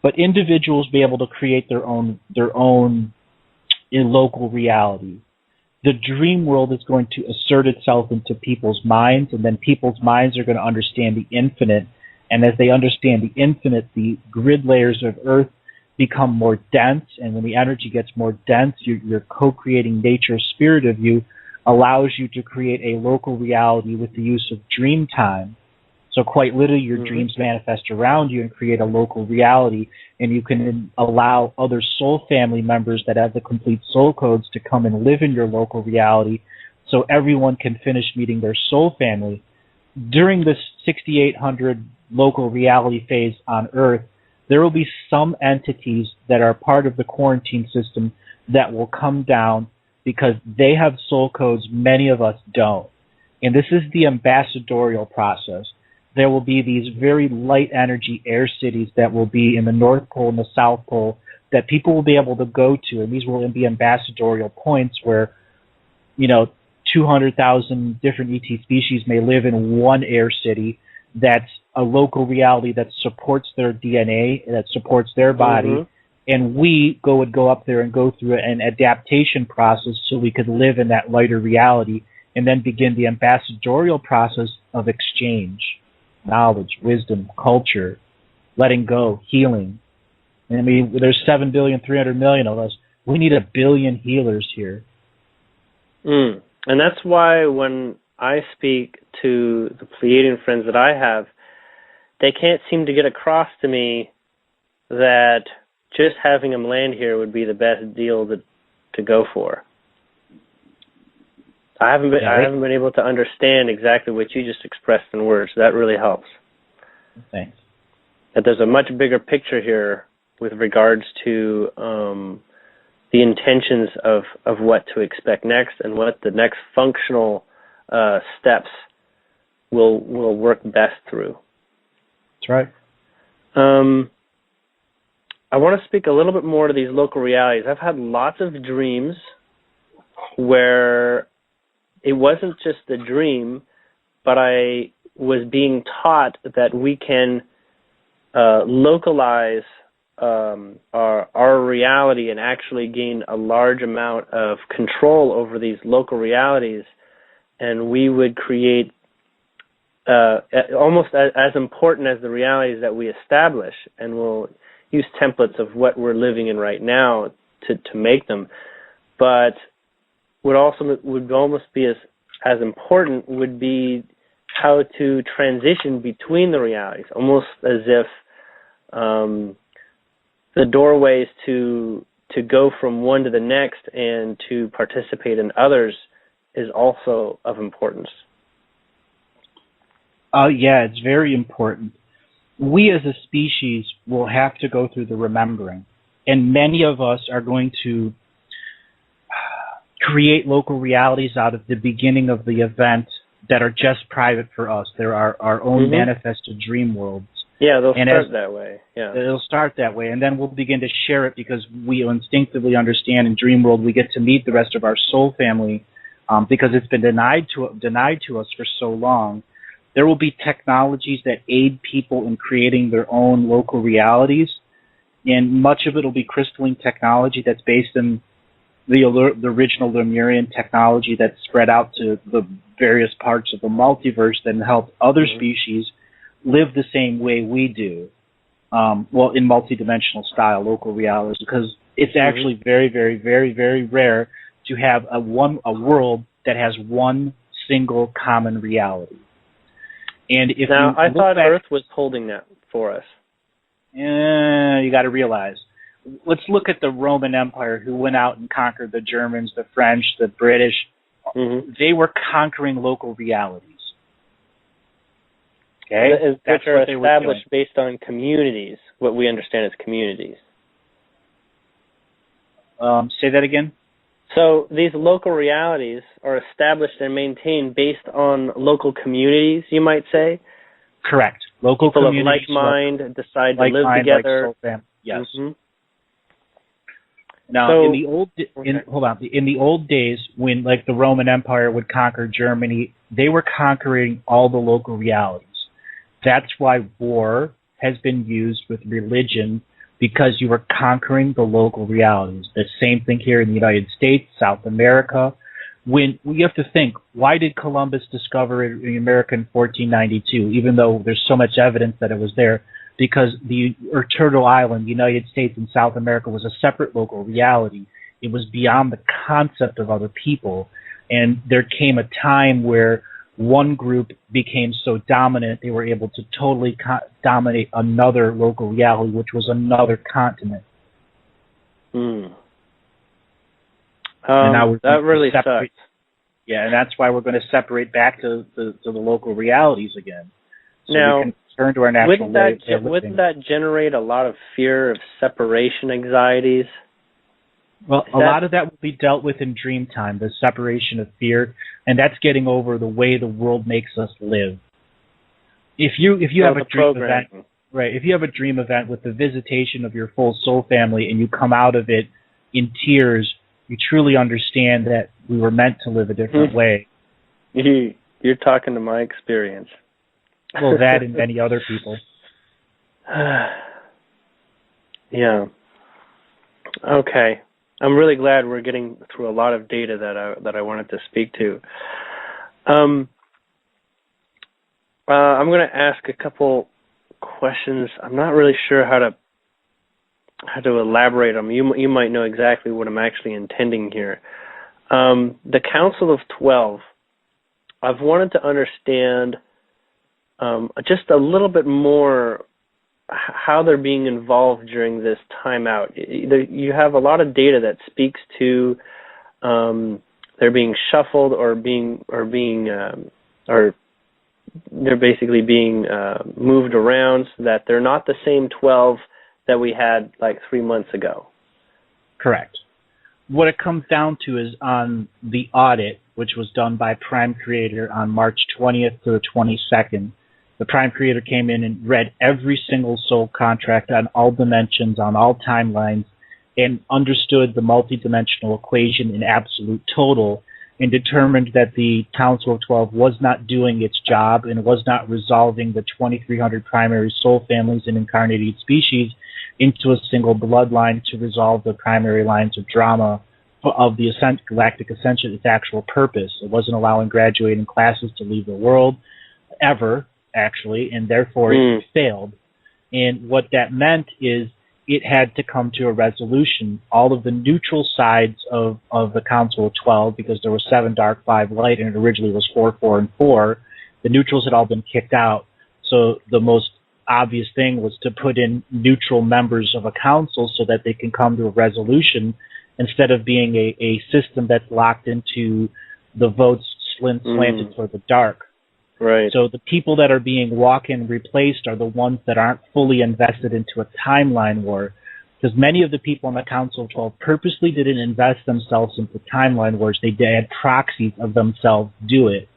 but individuals will be able to create their own local reality. the dream world is going to assert itself into people's minds, and then people's minds are going to understand the infinite. And as they understand the infinite, the grid layers of Earth become more dense, and when the energy gets more dense, you're co-creating nature's spirit of you, allows you to create a local reality with the use of dream time. So quite literally, your dreams manifest around you and create a local reality, and you can allow other soul family members that have the complete soul codes to come and live in your local reality, so everyone can finish meeting their soul family. During this 6800 local reality phase on Earth, there will be some entities that are part of the quarantine system that will come down because they have soul codes many of us don't. And this is the ambassadorial process. There will be these very light energy air cities that will be in the North Pole and the South Pole that people will be able to go to, and these will be ambassadorial points where, 200,000 different ET species may live in one air city that's a local reality that supports their DNA, that supports their body, and we would go up there and go through an adaptation process so we could live in that lighter reality and then begin the ambassadorial process of exchange. Knowledge, wisdom, culture, letting go, healing. I mean, there's 7,300,000,000 of us. We need 1 billion healers here.
And that's why when I speak to the Pleiadian friends that I have, they can't seem to get across to me that just having them land here would be the best deal to go for. I haven't been able to understand exactly what you just expressed in words. That really helps.
Thanks.
That there's a much bigger picture here with regards to the intentions of what to expect next and what the next functional steps will work best through.
That's right.
I want to speak a little bit more to these local realities. I've had lots of dreams where it wasn't just a dream, but I was being taught that we can localize our reality and actually gain a large amount of control over these local realities, and we would create almost as important as the realities that we establish, and we'll use templates of what we're living in right now to make them. But would almost be as important would be how to transition between the realities, almost as if the doorways to go from one to the next and to participate in others is also of importance.
Yeah, it's very important. We as a species will have to go through the remembering, and many of us are going to create local realities out of the beginning of the event that are just private for us. There are our own manifested dream worlds.
Yeah, they'll start that way. Yeah,
it'll start that way, and then we'll begin to share it because we instinctively understand in dream world we get to meet the rest of our soul family because it's been denied to us for so long. There will be technologies that aid people in creating their own local realities, and much of it will be crystalline technology that's based in the original Lemurian technology that's spread out to the various parts of the multiverse that help other species live the same way we do, in multidimensional style, local realities, because it's actually very, very, very, very rare to have a world that has one single common reality. And if
I thought Earth was holding that for us.
You got to realize. Let's look at the Roman Empire, who went out and conquered the Germans, the French, the British. They were conquering local realities. Okay,
which are established based on communities, what we understand as communities.
Say that again?
So these local realities are established and maintained based on local communities, you might say?
Correct. Local
people
communities.
People of like mind decide to live together.
Yes. Now, in the old days, when like the Roman Empire would conquer Germany, they were conquering all the local realities. That's why war has been used with religion, because you were conquering the local realities. The same thing here in the United States, South America. when you have to think, why did Columbus discover America in 1492, even though there's so much evidence that it was there? Because the Turtle Island, United States and South America, was a separate local reality. It was beyond the concept of other people. And there came a time where one group became so dominant they were able to totally dominate another local reality, which was another continent.
Hmm.
That
really sucks.
Yeah, and that's why we're going to separate back to the local realities again. So
now,
we can return to our natural way of living.
Wouldn't that generate a lot of fear of separation anxieties?
Well, a lot of that will be dealt with in dream time, the separation of fear, and that's getting over the way the world makes us live. If you have a dream event, right? If you have a dream event with the visitation of your full soul family, and you come out of it in tears, you truly understand that we were meant to live a different way.
You're talking to my experience.
Well, that and many other people.
Yeah. Okay. I'm really glad we're getting through a lot of data that I wanted to speak to. I'm going to ask a couple questions. I'm not really sure how to elaborate on them. You might know exactly what I'm actually intending here. The Council of 12. I've wanted to understand just a little bit more how they're being involved during this timeout. You have a lot of data that speaks to they're being shuffled or they're basically being moved around, so that they're not the same 12 that we had like 3 months ago.
Correct. What it comes down to is on the audit, which was done by Prime Creator on March 20th to the 22nd, the Prime Creator came in and read every single soul contract on all dimensions, on all timelines, and understood the multidimensional equation in absolute total, and determined that the Council of 12 was not doing its job and was not resolving the 2,300 primary soul families and incarnated species into a single bloodline to resolve the primary lines of drama of the Galactic Ascension, its actual purpose. It wasn't allowing graduating classes to leave the world ever, actually, and therefore it failed. And what that meant is it had to come to a resolution. All of the neutral sides of the Council of 12, because there was 7 dark, 5 light, and it originally was 4, 4, and 4, the neutrals had all been kicked out. So the most obvious thing was to put in neutral members of a council so that they can come to a resolution, instead of being a system that's locked into the votes slanted toward the dark.
Right.
So the people that are being walk-in replaced are the ones that aren't fully invested into a timeline war, because many of the people on the Council of 12 purposely didn't invest themselves into timeline wars. They had proxies of themselves do it.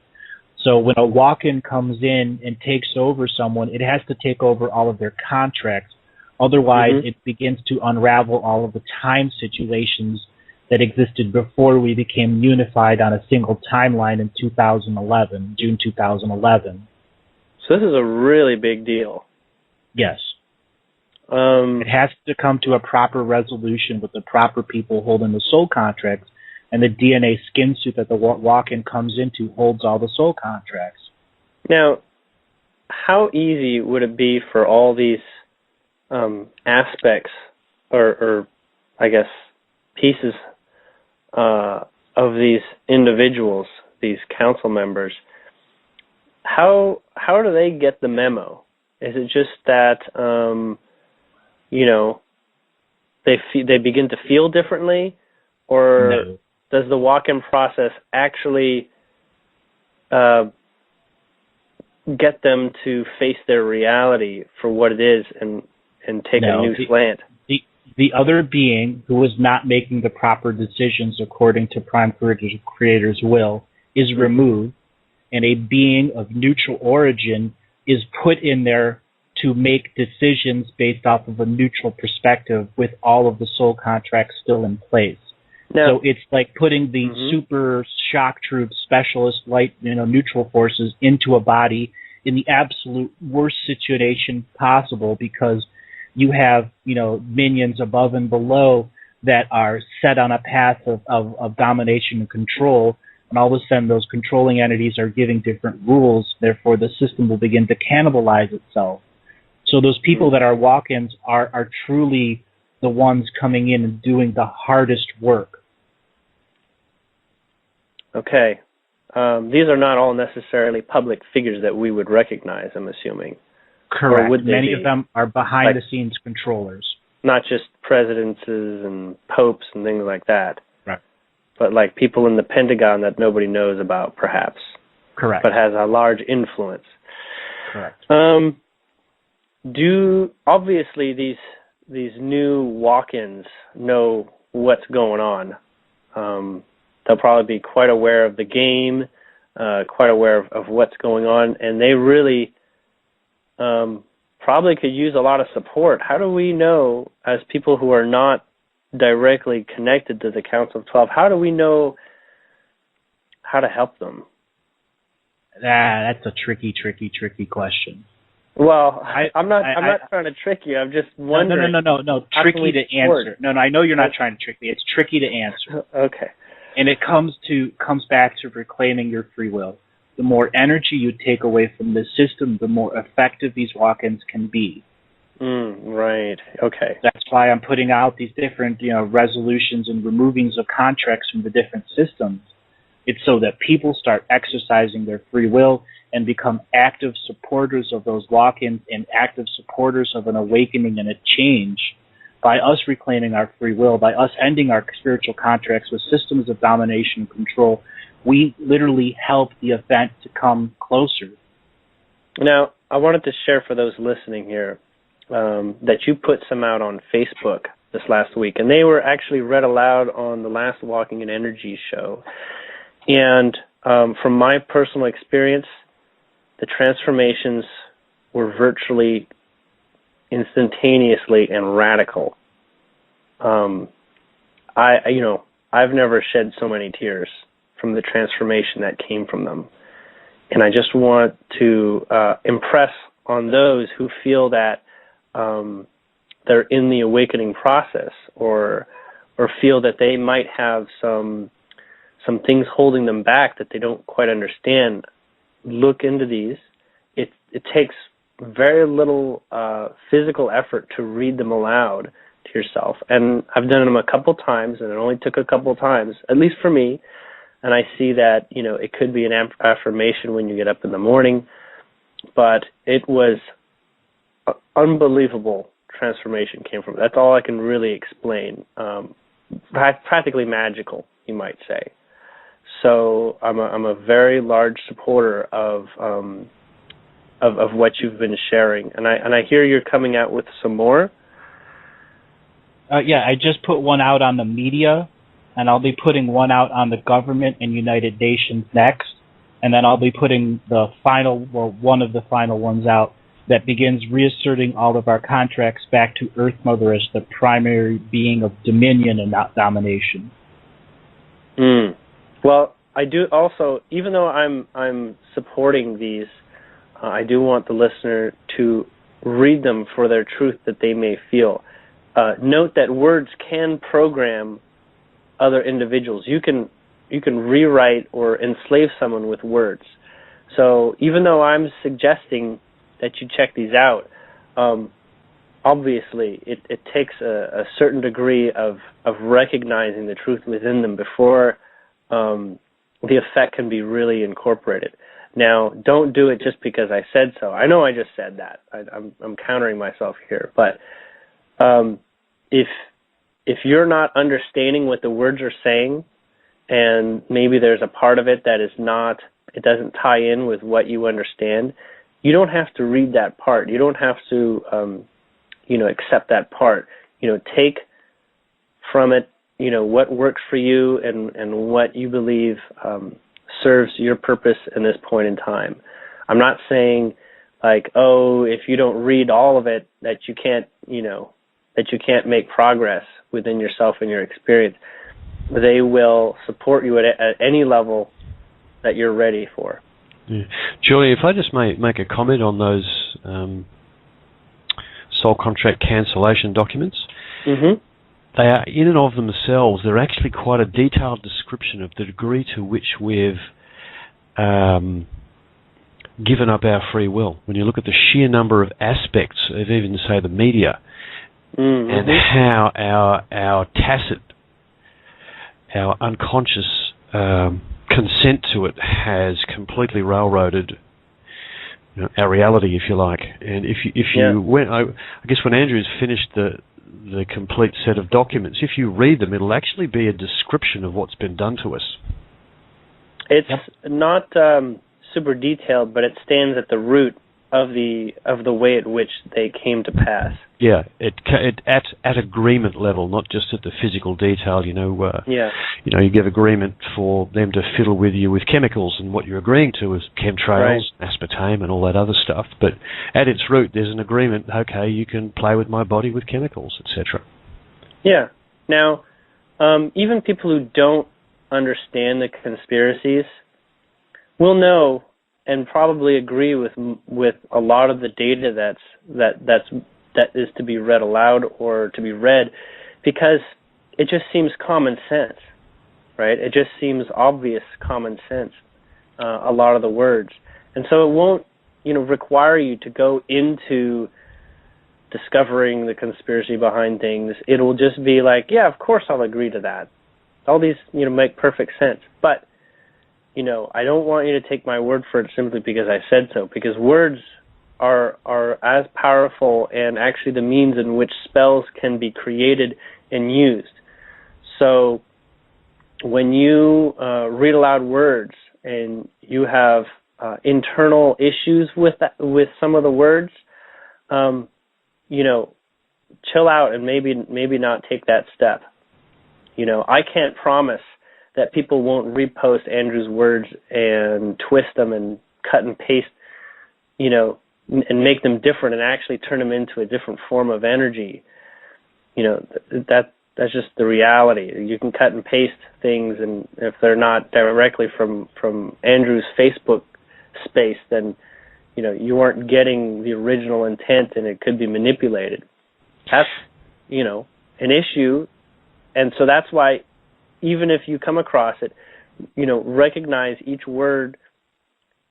So when a walk-in comes in and takes over someone, it has to take over all of their contracts. Otherwise, it begins to unravel all of the time situations that existed before we became unified on a single timeline in 2011, June 2011.
So this is a really big deal.
Yes. It has to come to a proper resolution with the proper people holding the soul contracts, and the DNA skin suit that the walk-in comes into holds all the soul contracts. Now,
how easy would it be for all these aspects, or I guess pieces of these individuals, these council members, how do they get the memo? Is it just that they begin to feel differently, or
no.
Does the walk-in process actually get them to face their reality for what it is and take a new slant?
The other being who is not making the proper decisions according to Prime Creator's will is removed, and a being of neutral origin is put in there to make decisions based off of a neutral perspective with all of the soul contracts still in place. So it's like putting the super shock troops, specialist, light, neutral forces into a body in the absolute worst situation possible, because you have, minions above and below that are set on a path of domination and control and all of a sudden those controlling entities are giving different rules, therefore the system will begin to cannibalize itself. So those people that are walk-ins are truly the ones coming in and doing the hardest work.
Okay. These are not all necessarily public figures that we would recognize, I'm assuming.
Correct. Many of them are behind-the-scenes controllers.
Not just presidents and popes and things like that.
Right.
But like people in the Pentagon that nobody knows about, perhaps.
Correct.
But has a large influence.
Correct.
Obviously these new walk-ins know what's going on. They'll probably be quite aware of the game, quite aware of what's going on, and they really probably could use a lot of support. How do we know, as people who are not directly connected to the Council of 12, how do we know how to help them?
That's a tricky question.
Well, I'm not trying to trick you. I'm just wondering.
No. Tricky to answer. No, I know you're not trying to trick me. It's tricky to answer.
Okay.
And it comes back to reclaiming your free will. The more energy you take away from the system, the more effective these walk-ins can be.
Right. Okay.
That's why I'm putting out these different, resolutions and removings of contracts from the different systems. It's so that people start exercising their free will and become active supporters of those walk-ins and active supporters of an awakening and a change. By us reclaiming our free will, by us ending our spiritual contracts with systems of domination and control, we literally help the event to come closer.
Now, I wanted to share for those listening here that you put some out on Facebook this last week, and they were actually read aloud on the last Walking in Energy show. And from my personal experience, the transformations were virtually instantaneously and radical. I've never shed so many tears from the transformation that came from them. And I just want to impress on those who feel that they're in the awakening process or feel that they might have some things holding them back that they don't quite understand. Look into these. It takes very little physical effort to read them aloud to yourself. And I've done them a couple times, and it only took a couple times, at least for me. And I see that, it could be an affirmation when you get up in the morning. But it was unbelievable transformation came from it. That's all I can really explain. Practically magical, you might say. So I'm a very large supporter of what you've been sharing, and I hear you're coming out with some more.
Yeah, I just put one out on the media, and I'll be putting one out on the government and United Nations next, and then I'll be putting one of the final ones out that begins reasserting all of our contracts back to Earth Mother as the primary being of dominion and not domination.
Well, I do also, even though I'm supporting these, I do want the listener to read them for their truth that they may feel. Note that words can program other individuals. You can rewrite or enslave someone with words. So even though I'm suggesting that you check these out, obviously it takes a certain degree of recognizing the truth within them before the effect can be really incorporated. Now, don't do it just because I said so. I know I just said that. I'm countering myself here. But if you're not understanding what the words are saying, and maybe there's a part of it that it doesn't tie in with what you understand, you don't have to read that part. You don't have to, accept that part. Take from it, what works for you and what you believe serves your purpose in this point in time. I'm not saying if you don't read all of it that you can't make progress within yourself and your experience. They will support you at any level that you're ready for.
Yeah. Julie, if I just make a comment on those soul contract cancellation documents.
Mm-hmm.
they are, in and of themselves, they're actually quite a detailed description of the degree to which we've given up our free will. When you look at the sheer number of aspects of even, say, the media, and how our tacit, our unconscious consent to it has completely railroaded our reality, if you like. And if you went, I guess when Andrew's finished the complete set of documents, if you read them, it'll actually be a description of what's been done to us.
It's not super detailed, but it stands at the root of the way at which they came to pass. Yeah,
at agreement level, not just at the physical detail. You give agreement for them to fiddle with you with chemicals, and what you're agreeing to is chemtrails, aspartame, and all that other stuff. But at its root, there's an agreement. Okay, you can play with my body with chemicals, etc.
Yeah. Now, even people who don't understand the conspiracies will know and probably agree with a lot of the data that is to be read aloud or to be read, because it just seems common sense, right? It just seems obvious common sense, a lot of the words. And so it won't, require you to go into discovering the conspiracy behind things. It will just be like, yeah, of course I'll agree to that. All these, make perfect sense. But, I don't want you to take my word for it simply because I said so, because words are as powerful and actually the means in which spells can be created and used. So when you read aloud words and you have internal issues with some of the words, chill out and maybe not take that step. I can't promise that people won't repost Andrew's words and twist them and cut and paste, and make them different and actually turn them into a different form of energy. That's just the reality. You can cut and paste things, and if they're not directly from Andrew's Facebook space, then you aren't getting the original intent, and it could be manipulated. That's an issue, and so that's why even if you come across it, recognize each word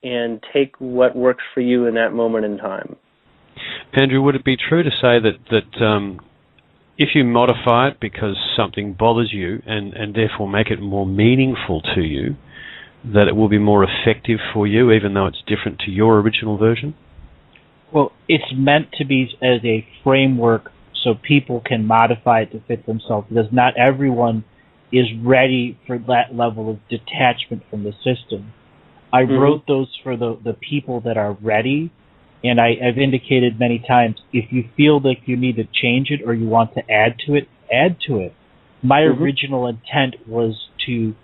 and take what works for you in that moment in time.
Andrew, would it be true to say that if you modify it because something bothers you and therefore make it more meaningful to you, that it will be more effective for you, even though it's different to your original version?
Well, it's meant to be as a framework so people can modify it to fit themselves, because not everyone is ready for that level of detachment from the system. I wrote those for the people that are ready, and I've indicated many times, if you feel like you need to change it or you want to add to it, add to it. My original intent was to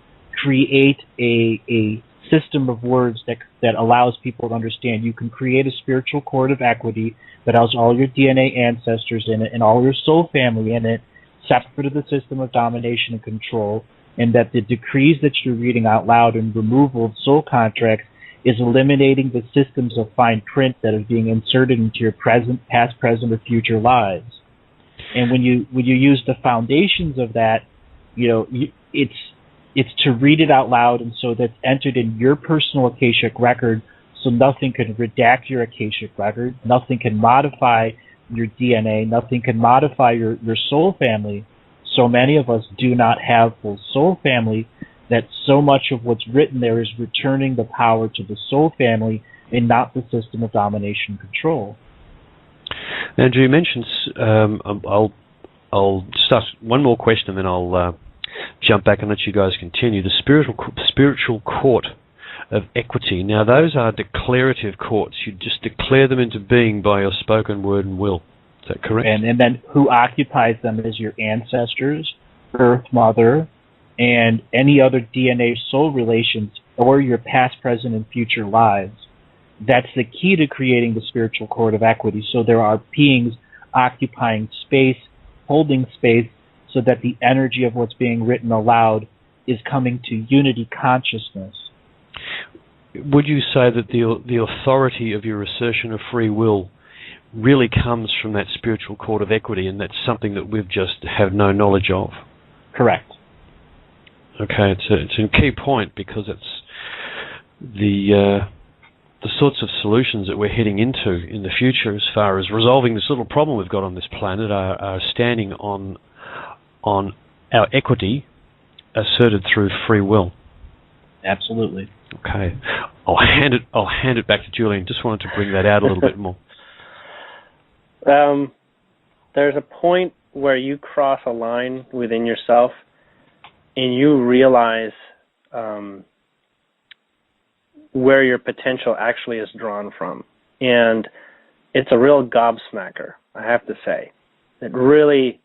create a system of words that allows people to understand you can create a spiritual cord of equity that has all your DNA ancestors in it and all your soul family in it, separate of the system of domination and control, and that the decrees that you're reading out loud and removal of soul contracts is eliminating the systems of fine print that are being inserted into your past, present, or future lives. And when you use the foundations of that, it's to read it out loud, and so that's entered in your personal Akashic record, so nothing can redact your Akashic record, nothing can modify your DNA, nothing can modify your soul family. So many of us do not have full soul family, that so much of what's written there is returning the power to the soul family and not the system of domination and control.
Andrew, you mentioned, I'll start one more question and then I'll jump back and let you guys continue. The spiritual court of equity. Now, those are declarative courts. You just declare them into being by your spoken word and will. Is that correct?
And then who occupies them is your ancestors, Earth Mother, and any other DNA soul relations, or your past, present, and future lives. That's the key to creating the spiritual court of equity. So there are beings occupying space, holding space, so that the energy of what's being written aloud is coming to unity consciousness.
Would you say that the authority of your assertion of free will really comes from that spiritual chord of equity, and that's something that we've just have no knowledge of.
Correct.
Okay, it's a key point, because it's the sorts of solutions that we're heading into in the future as far as resolving this little problem we've got on this planet are standing on our equity asserted through free will.
Absolutely.
Okay. I'll hand it back to Julien. Just wanted to bring that out a little bit more.
There's a point where you cross a line within yourself and you realize where your potential actually is drawn from. And it's a real gobsmacker, I have to say. It really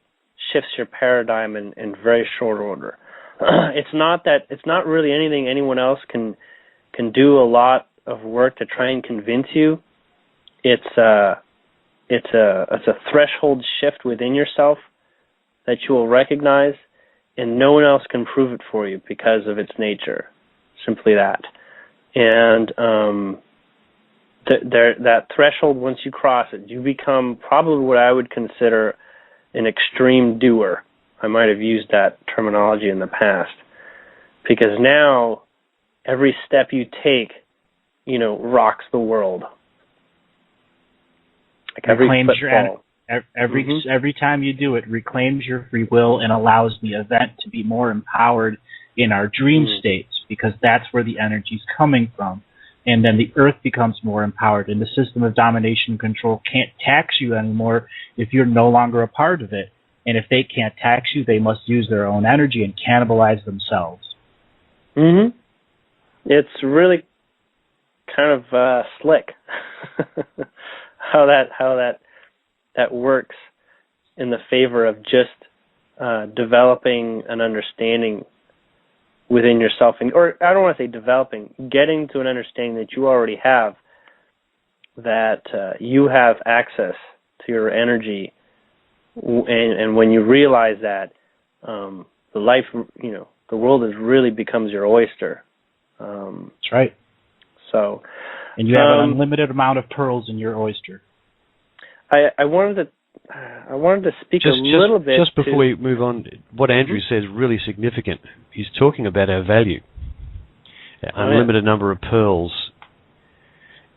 shifts your paradigm in very short order. It's not really anything anyone else can do a lot of work to try and convince you. It's a threshold shift within yourself that you will recognize, and no one else can prove it for you because of its nature. Simply that. And that threshold, once you cross it, you become probably what I would consider an extreme doer. I might have used that terminology in the past, because now every step you take, rocks the world. Like
every time you do it, reclaims your free will and allows the event to be more empowered in our dream states, because that's where the energy is coming from. And then the earth becomes more empowered, and the system of domination and control can't tax you anymore if you're no longer a part of it. And if they can't tax you, they must use their own energy and cannibalize themselves.
Mm-hmm. It's really kind of slick how that works in the favor of just developing an understanding within yourself, or I don't want to say developing, getting to an understanding that you already have, that you have access to your energy, and when you realize that, the world really becomes your oyster.
That's right.
So,
and you have an unlimited amount of pearls in your oyster.
I wanted to speak a little bit.
Just before we move on, what Andrew says is really significant. He's talking about our value, unlimited number of pearls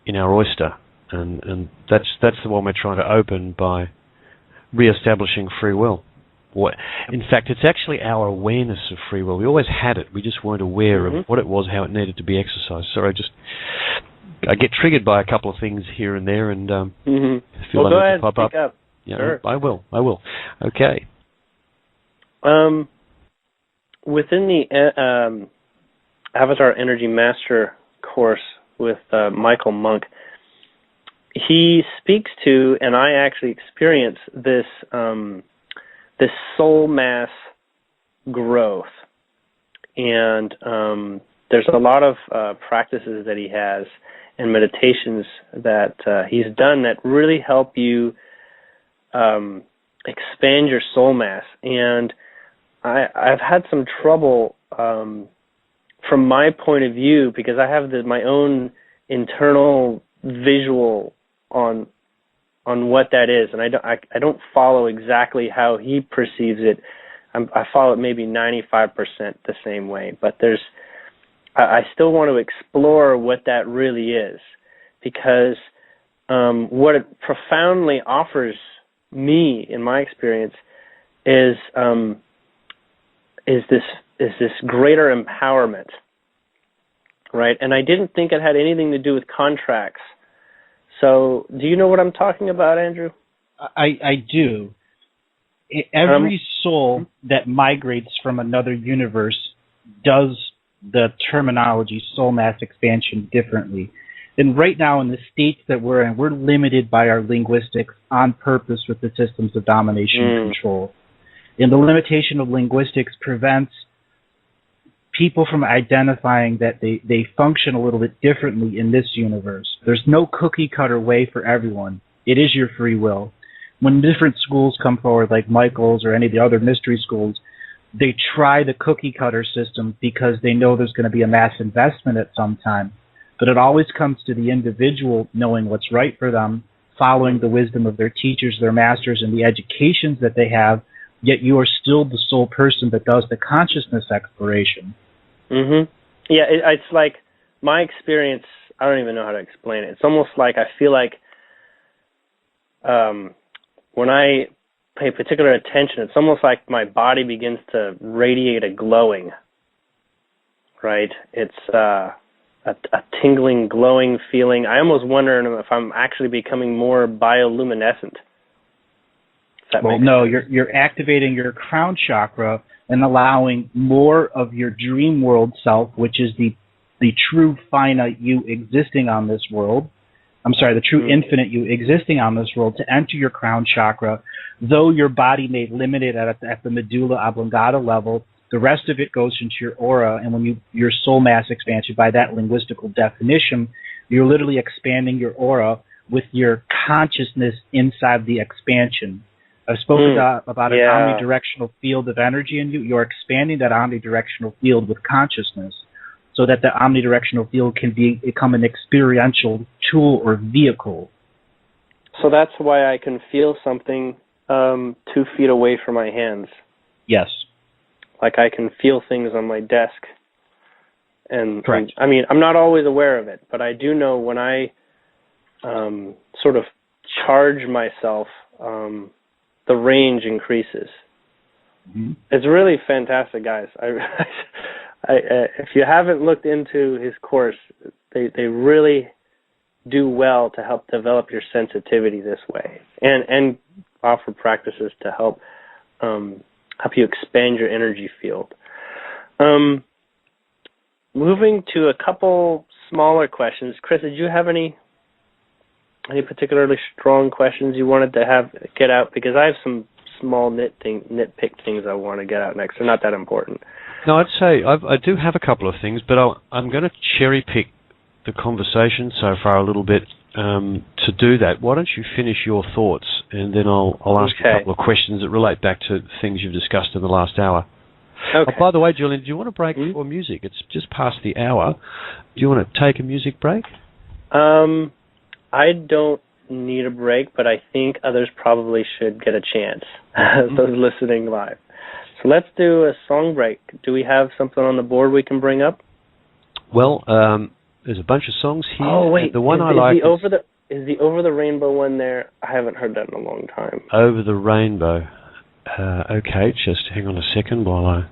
in our oyster, and that's the one we're trying to open by re-establishing free will. In fact, it's actually our awareness of free will. We always had it. We just weren't aware of what it was, how it needed to be exercised. Sorry, I get triggered by a couple of things here and there, and feel
go ahead,
to pop
speak up.
Yeah,
sure.
I will. Okay.
Within the Avatar Energy Master course with Michael Monk, he speaks to, and I actually experience this soul mass growth, and there's a lot of practices that he has and meditations that he's done that really help you expand your soul mass. And I've had some trouble from my point of view, because I have my own internal visual on what that is, and I don't follow exactly how he perceives it. I follow it maybe 95% the same way, but I still want to explore what that really is, because what it profoundly offers me, in my experience, is this greater empowerment, right? And I didn't think it had anything to do with contracts. So, do you know what I'm talking about, Andrew?
I do. Every soul that migrates from another universe does the terminology soul mass expansion differently. And right now in the states that we're in, we're limited by our linguistics on purpose with the systems of domination and control. And the limitation of linguistics prevents people from identifying that they function a little bit differently in this universe. There's no cookie-cutter way for everyone. It is your free will. When different schools come forward, like Michael's or any of the other mystery schools, they try the cookie-cutter system because they know there's going to be a mass investment at some time. But it always comes to the individual knowing what's right for them, following the wisdom of their teachers, their masters, and the educations that they have, yet you are still the sole person that does the consciousness exploration.
Mm-hmm. Yeah, it's like my experience, I don't even know how to explain it. It's almost like I feel like when I pay particular attention, it's almost like my body begins to radiate a glowing, right? It's a tingling, glowing feeling. I almost wonder if I'm actually becoming more bioluminescent.
Well, no, you're activating your crown chakra and allowing more of your dream world self, which is the true finite you existing on this world. I'm sorry, the true infinite you existing on this world to enter your crown chakra. Though your body may limit it at the medulla oblongata level, the rest of it goes into your aura, and when your soul mass expansion, by that linguistical definition, you're literally expanding your aura with your consciousness inside the expansion. I've spoken about an omnidirectional field of energy in you. You're expanding that omnidirectional field with consciousness so that the omnidirectional field can become an experiential tool or vehicle.
So that's why I can feel something 2 feet away from my hands.
Yes.
Like I can feel things on my desk.
Correct.
I mean, I'm not always aware of it, but I do know when I sort of charge myself, the range increases. Mm-hmm. It's really fantastic, guys. If you haven't looked into his course, they really do well to help develop your sensitivity this way, and offer practices to help you expand your energy field. Moving to a couple smaller questions. Chris, did you have any particularly strong questions you wanted to get out? Because I have some small nitpick things I want to get out next. They're not that important.
No, I'd say I do have a couple of things, but I'm going to cherry pick the conversation so far a little bit to do that. Why don't you finish your thoughts, and then I'll ask a couple of questions that relate back to things you've discussed in the last hour.
Okay.
Oh, by the way, Julien, do you want a break for music? It's just past the hour. Do you want to take a music break?
I don't need a break, but I think others probably should get a chance, those listening live. So let's do a song break. Do we have something on the board we can bring up?
Well, there's a bunch of songs here.
Oh, wait.
The one I like
is the Over the Rainbow one there? I haven't heard that in a long time.
Over the Rainbow. Okay, just hang on a second while I...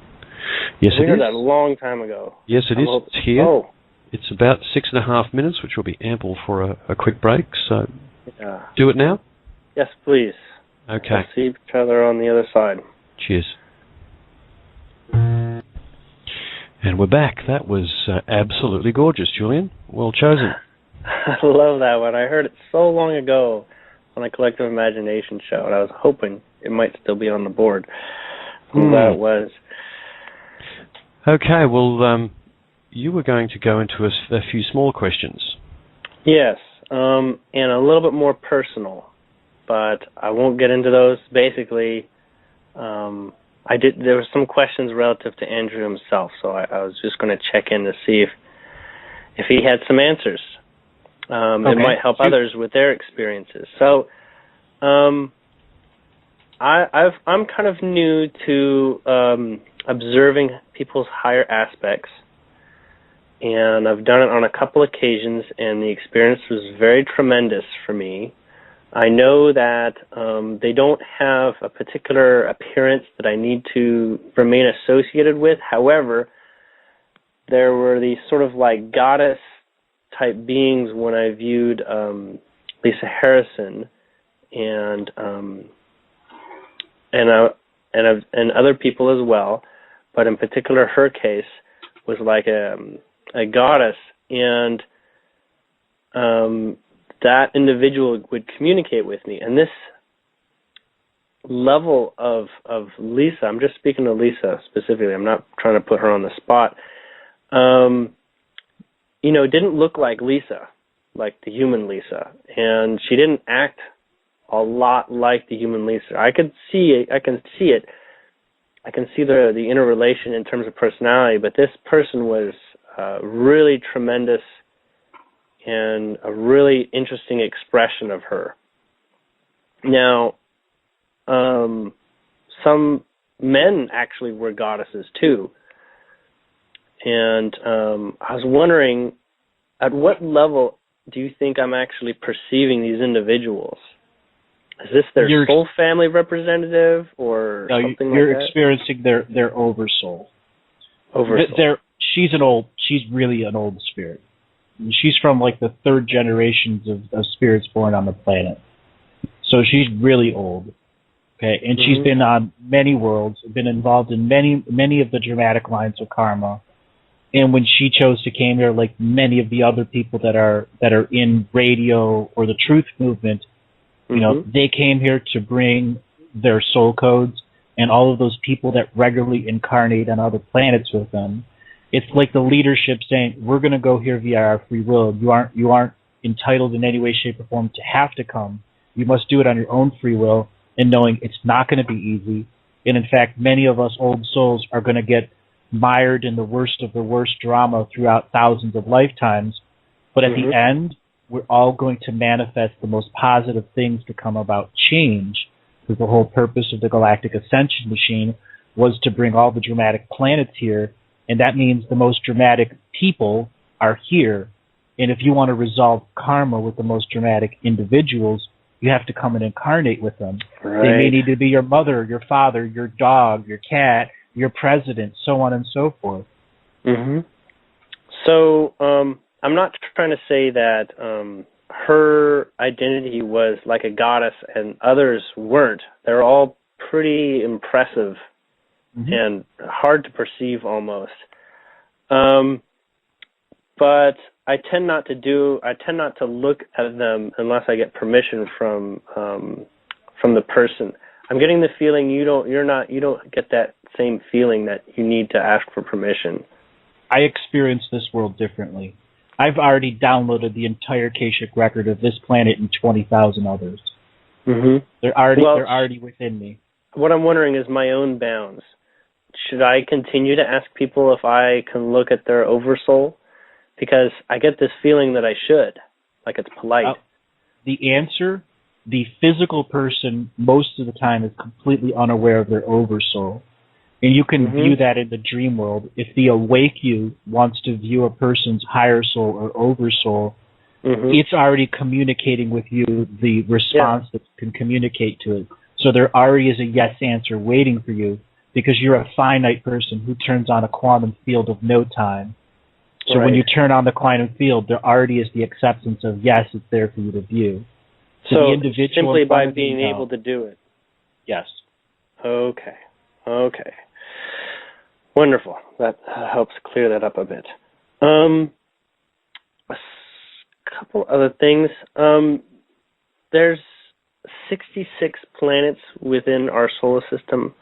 Yes, it is.
We heard that a long time ago.
Yes, it is. It's here.
Oh.
It's about 6.5 minutes, which will be ample for a quick break. So, do it now?
Yes, please.
Okay.
We'll see each other on the other side.
Cheers. And we're back. That was absolutely gorgeous, Julien. Well chosen.
I love that one. I heard it so long ago on a Collective Imagination show, and I was hoping it might still be on the board. Who that was.
Okay, well, you were going to go into a few small questions.
Yes, and a little bit more personal, but I won't get into those. Basically, there were some questions relative to Andrew himself, so I was just going to check in to see if he had some answers. It might help others with their experiences. So, I'm kind of new to observing people's higher aspects, and I've done it on a couple occasions, and the experience was very tremendous for me. I know that they don't have a particular appearance that I need to remain associated with. However, there were these sort of like goddess-type beings when I viewed Lisa Harrison and other people as well, but in particular her case was like a goddess, and that individual would communicate with me. And this level of Lisa, I'm just speaking to Lisa specifically, I'm not trying to put her on the spot, didn't look like Lisa, like the human Lisa. And she didn't act a lot like the human Lisa. I can see it. I can see the interrelation in terms of personality, but this person was really tremendous and a really interesting expression of her. Now, some men actually were goddesses too. And I was wondering, at what level do you think I'm actually perceiving these individuals? Is this their soul family representative or something like that?
You're experiencing their oversoul.
Oversoul.
She's really an old spirit. She's from like the third generations of spirits born on the planet. So she's really old. Okay, and she's been on many worlds, been involved in many of the dramatic lines of karma. And when she chose to came here, like many of the other people that are in radio or the truth movement, you know, they came here to bring their soul codes and all of those people that regularly incarnate on other planets with them. It's like the leadership saying, we're going to go here via our free will. You aren't entitled in any way, shape, or form to have to come. You must do it on your own free will, and knowing it's not going to be easy. And in fact, many of us old souls are going to get mired in the worst of the worst drama throughout thousands of lifetimes. But at the end, we're all going to manifest the most positive things to come about change. Because the whole purpose of the Galactic Ascension machine was to bring all the dramatic planets here. And that means the most dramatic people are here. And if you want to resolve karma with the most dramatic individuals, you have to come and incarnate with them. Right. They may need to be your mother, your father, your dog, your cat, your president, so on and so forth.
So I'm not trying to say that her identity was like a goddess and others weren't. They're all pretty impressive and hard to perceive almost. But I tend not to look at them unless I get permission from the person. I'm getting the feeling you don't get that same feeling that you need to ask for permission.
I experience this world differently. I've already downloaded the entire Akashic record of this planet and 20,000 others. They're already within me.
What I'm wondering is my own bounds. Should I continue to ask people if I can look at their oversoul? Because I get this feeling that I should, like it's polite.
The answer, the physical person most of the time is completely unaware of their oversoul. And you can view that in the dream world. If the awake you wants to view a person's higher soul or oversoul, it's already communicating with you the response that can communicate to it. So there already is a yes answer waiting for you because you're a finite person who turns on a quantum field of no time. So when you turn on the quantum field, there already is the acceptance of yes, it's there for you to view.
So the individual simply by being able to do it.
Yes.
Okay. Wonderful. That helps clear that up a bit. A couple other things. There's 66 planets within our solar system.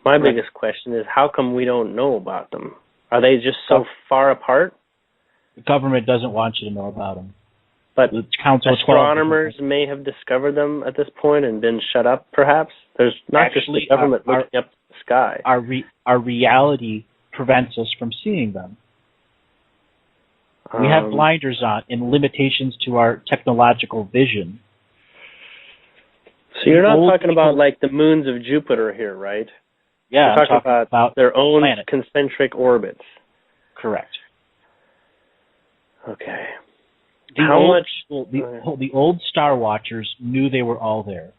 My biggest question is, how come we don't know about them? Are they just so far apart?
The government doesn't want you to know about them.
But astronomers may have discovered them at this point and been shut up, perhaps? There's not just the government looking up the sky.
Our reality prevents us from seeing them. We have blinders on and limitations to our technological vision.
So you're not talking about like the moons of Jupiter here, right?
Yeah,
you're talking about their own
planet.
Concentric orbits.
Correct.
Okay.
The old Star Watchers knew they were all there.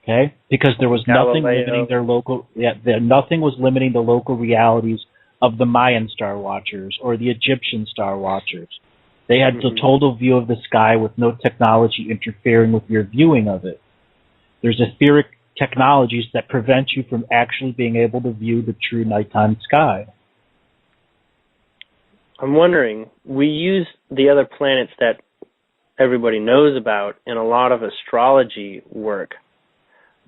Okay? Because there was nothing limiting their local nothing was limiting the local realities of the Mayan Star Watchers or the Egyptian Star Watchers. They had the total view of the sky with no technology interfering with your viewing of it. There's etheric technologies that prevent you from actually being able to view the true nighttime sky.
I'm wondering, we use the other planets that everybody knows about in a lot of astrology work.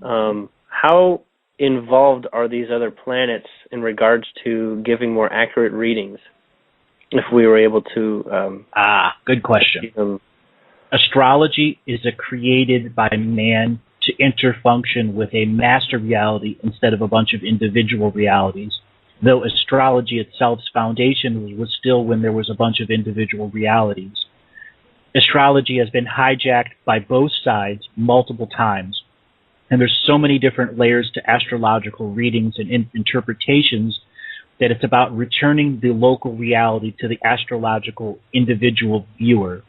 How involved are these other planets in regards to giving more accurate readings? If we were able to...
good question. Astrology is created by man to interfunction with a master reality instead of a bunch of individual realities. Though astrology itself's foundation was still when there was a bunch of individual realities. astrology has been hijacked by both sides multiple times. And there's so many different layers to astrological readings and interpretations that it's about returning the local reality to the astrological individual viewer.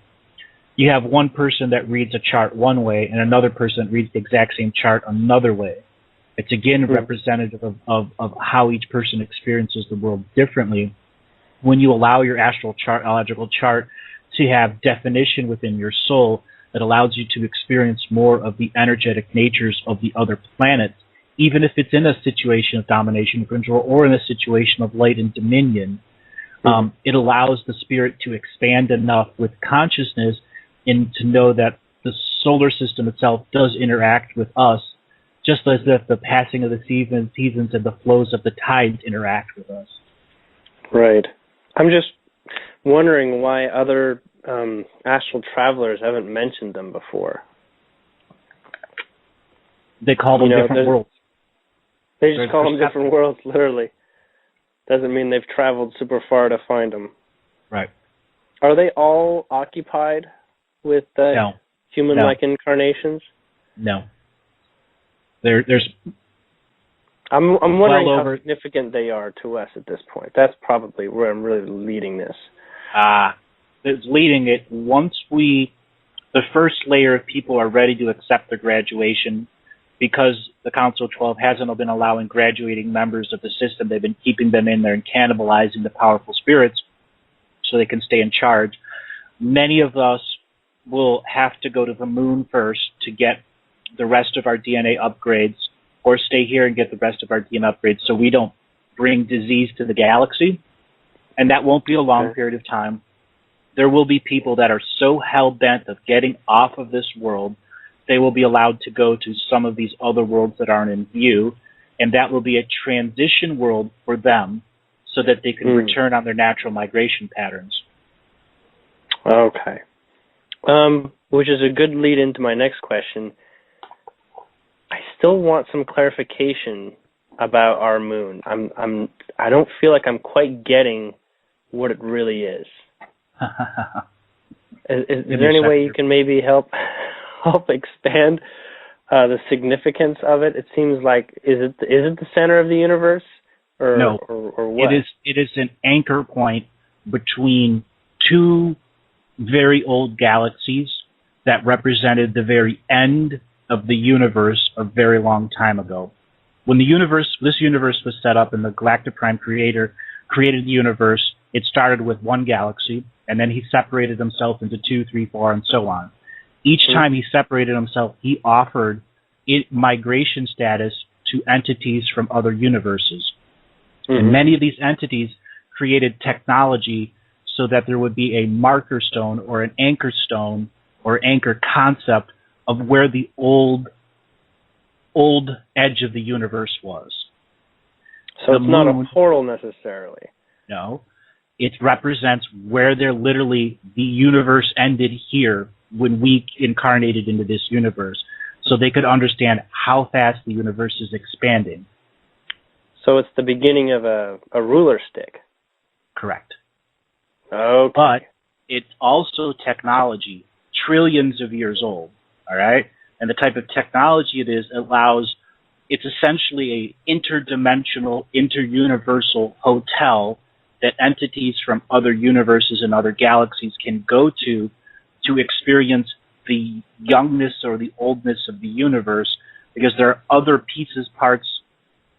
You have one person that reads a chart one way and another person that reads the exact same chart another way. It's again representative of how each person experiences the world differently. When you allow your astrological chart to have definition within your soul, that allows you to experience more of the energetic natures of the other planets, even if it's in a situation of domination and control or in a situation of light and dominion. It allows the spirit to expand enough with consciousness and to know that the solar system itself does interact with us, just as if the passing of the seasons and the flows of the tides interact with us.
Right. I'm just wondering why other astral travelers haven't mentioned them before.
They call them different worlds.
They just call them different worlds, literally. Doesn't mean they've traveled super far to find them.
Right.
Are they all occupied with human-like incarnations?
No. There's.
I'm wondering how significant they are to us at this point. That's probably where I'm really leading this.
It's leading it once the first layer of people are ready to accept their graduation, because the Council of 12 hasn't been allowing graduating members of the system. They've been keeping them in there and cannibalizing the powerful spirits so they can stay in charge. Many of us will have to go to the moon first to get the rest of our DNA upgrades, or stay here and get the rest of our DNA upgrades so we don't bring disease to the galaxy. And that won't be a long period of time. There will be people that are so hell-bent of getting off of this world, they will be allowed to go to some of these other worlds that aren't in view, and that will be a transition world for them so that they can return on their natural migration patterns.
Okay. Which is a good lead into my next question. I still want some clarification about our moon. I don't feel like I'm quite getting what it really is. Is there any way you can maybe help expand the significance of it? It seems like is it the center of the universe, or
no?
Or what?
It is an anchor point between two very old galaxies that represented the very end of the universe a very long time ago. When this universe was set up and the Galactic Prime Creator created the universe, it started with one galaxy, and then he separated himself into 2, 3, 4, and so on. Each time he separated himself, he offered migration status to entities from other universes. And many of these entities created technology so that there would be a marker stone or an anchor stone or anchor concept of where the old edge of the universe was.
So it's not a portal necessarily.
No. It represents where the universe ended here when we incarnated into this universe, so they could understand how fast the universe is expanding.
So it's the beginning of a ruler stick.
Correct.
Okay.
But it's also technology, trillions of years old, all right? And the type of technology it is it's essentially a interdimensional, interuniversal hotel that entities from other universes and other galaxies can go to experience the youngness or the oldness of the universe, because there are other parts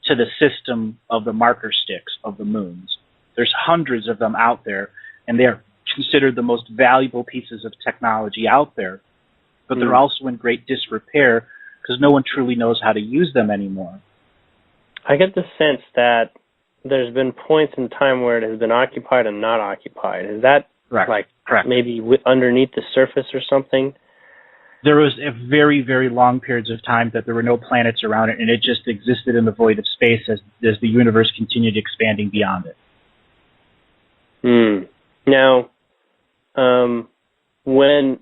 to the system of the marker sticks of the moons. There's hundreds of them out there, and they're considered the most valuable pieces of technology out there, but they're also in great disrepair because no one truly knows how to use them anymore.
I get the sense that there's been points in time where it has been occupied and not occupied. Is that
Correct.
Maybe underneath the surface or something?
There was a very, very long periods of time that there were no planets around it, and it just existed in the void of space as the universe continued expanding beyond it.
Now, when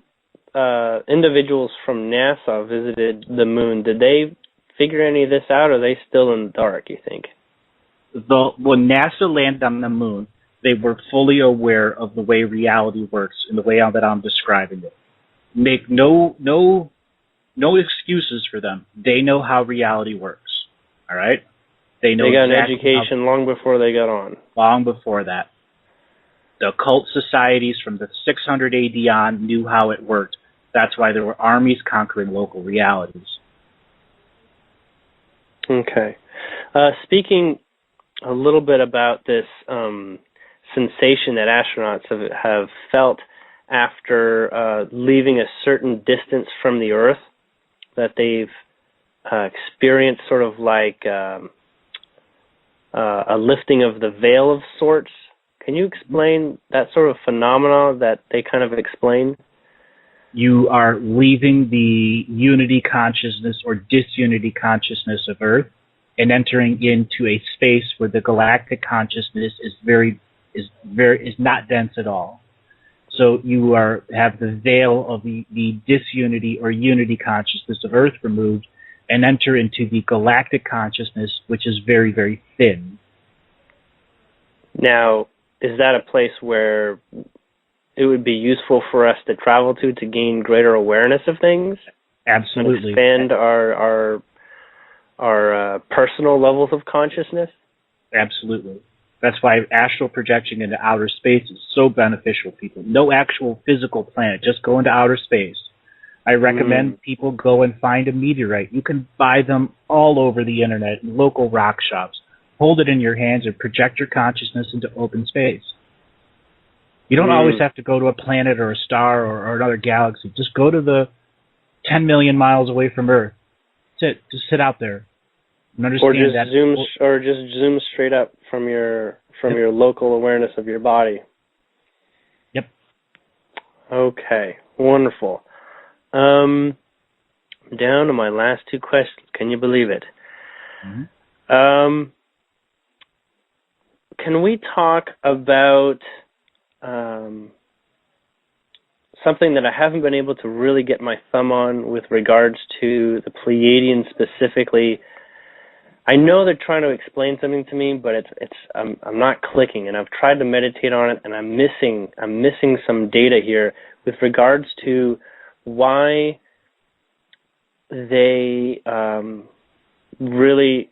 individuals from NASA visited the moon, did they figure any of this out, or are they still in the dark, you think?
When NASA landed on the moon, They were fully aware of the way reality works in the way that I'm describing it. Make no excuses for them. They know how reality works. All right? They know
got
exactly
an education long before they got on.
Long before that. The occult societies from the 600 AD on knew how it worked. That's why there were armies conquering local realities.
Okay. Speaking a little bit about this sensation that astronauts have felt after leaving a certain distance from the Earth, that they've experienced sort of like a lifting of the veil of sorts. Can you explain that sort of phenomena that they kind of explain?
You are leaving the unity consciousness or disunity consciousness of Earth and entering into a space where the galactic consciousness is not dense at all. So you have the veil of the disunity or unity consciousness of Earth removed and enter into the galactic consciousness, which is very, very thin.
Now, is that a place where it would be useful for us to travel to gain greater awareness of things?
Absolutely.
And expand our personal levels of consciousness?
Absolutely. That's why astral projection into outer space is so beneficial, people. No actual physical planet, just go into outer space. I recommend people go and find a meteorite. You can buy them all over the internet in local rock shops. Hold it in your hands and project your consciousness into open space. You don't always have to go to a planet or a star or another galaxy. Just go to the 10 million miles away from Earth. Just sit out there and understand
or just zoom straight up from your local awareness of your body.
Yep.
Okay, wonderful. Down to my last two questions. Can you believe it? Can we talk about something that I haven't been able to really get my thumb on with regards to the Pleiadians specifically? I know they're trying to explain something to me, but I'm not clicking, and I've tried to meditate on it, and I'm missing some data here with regards to why they really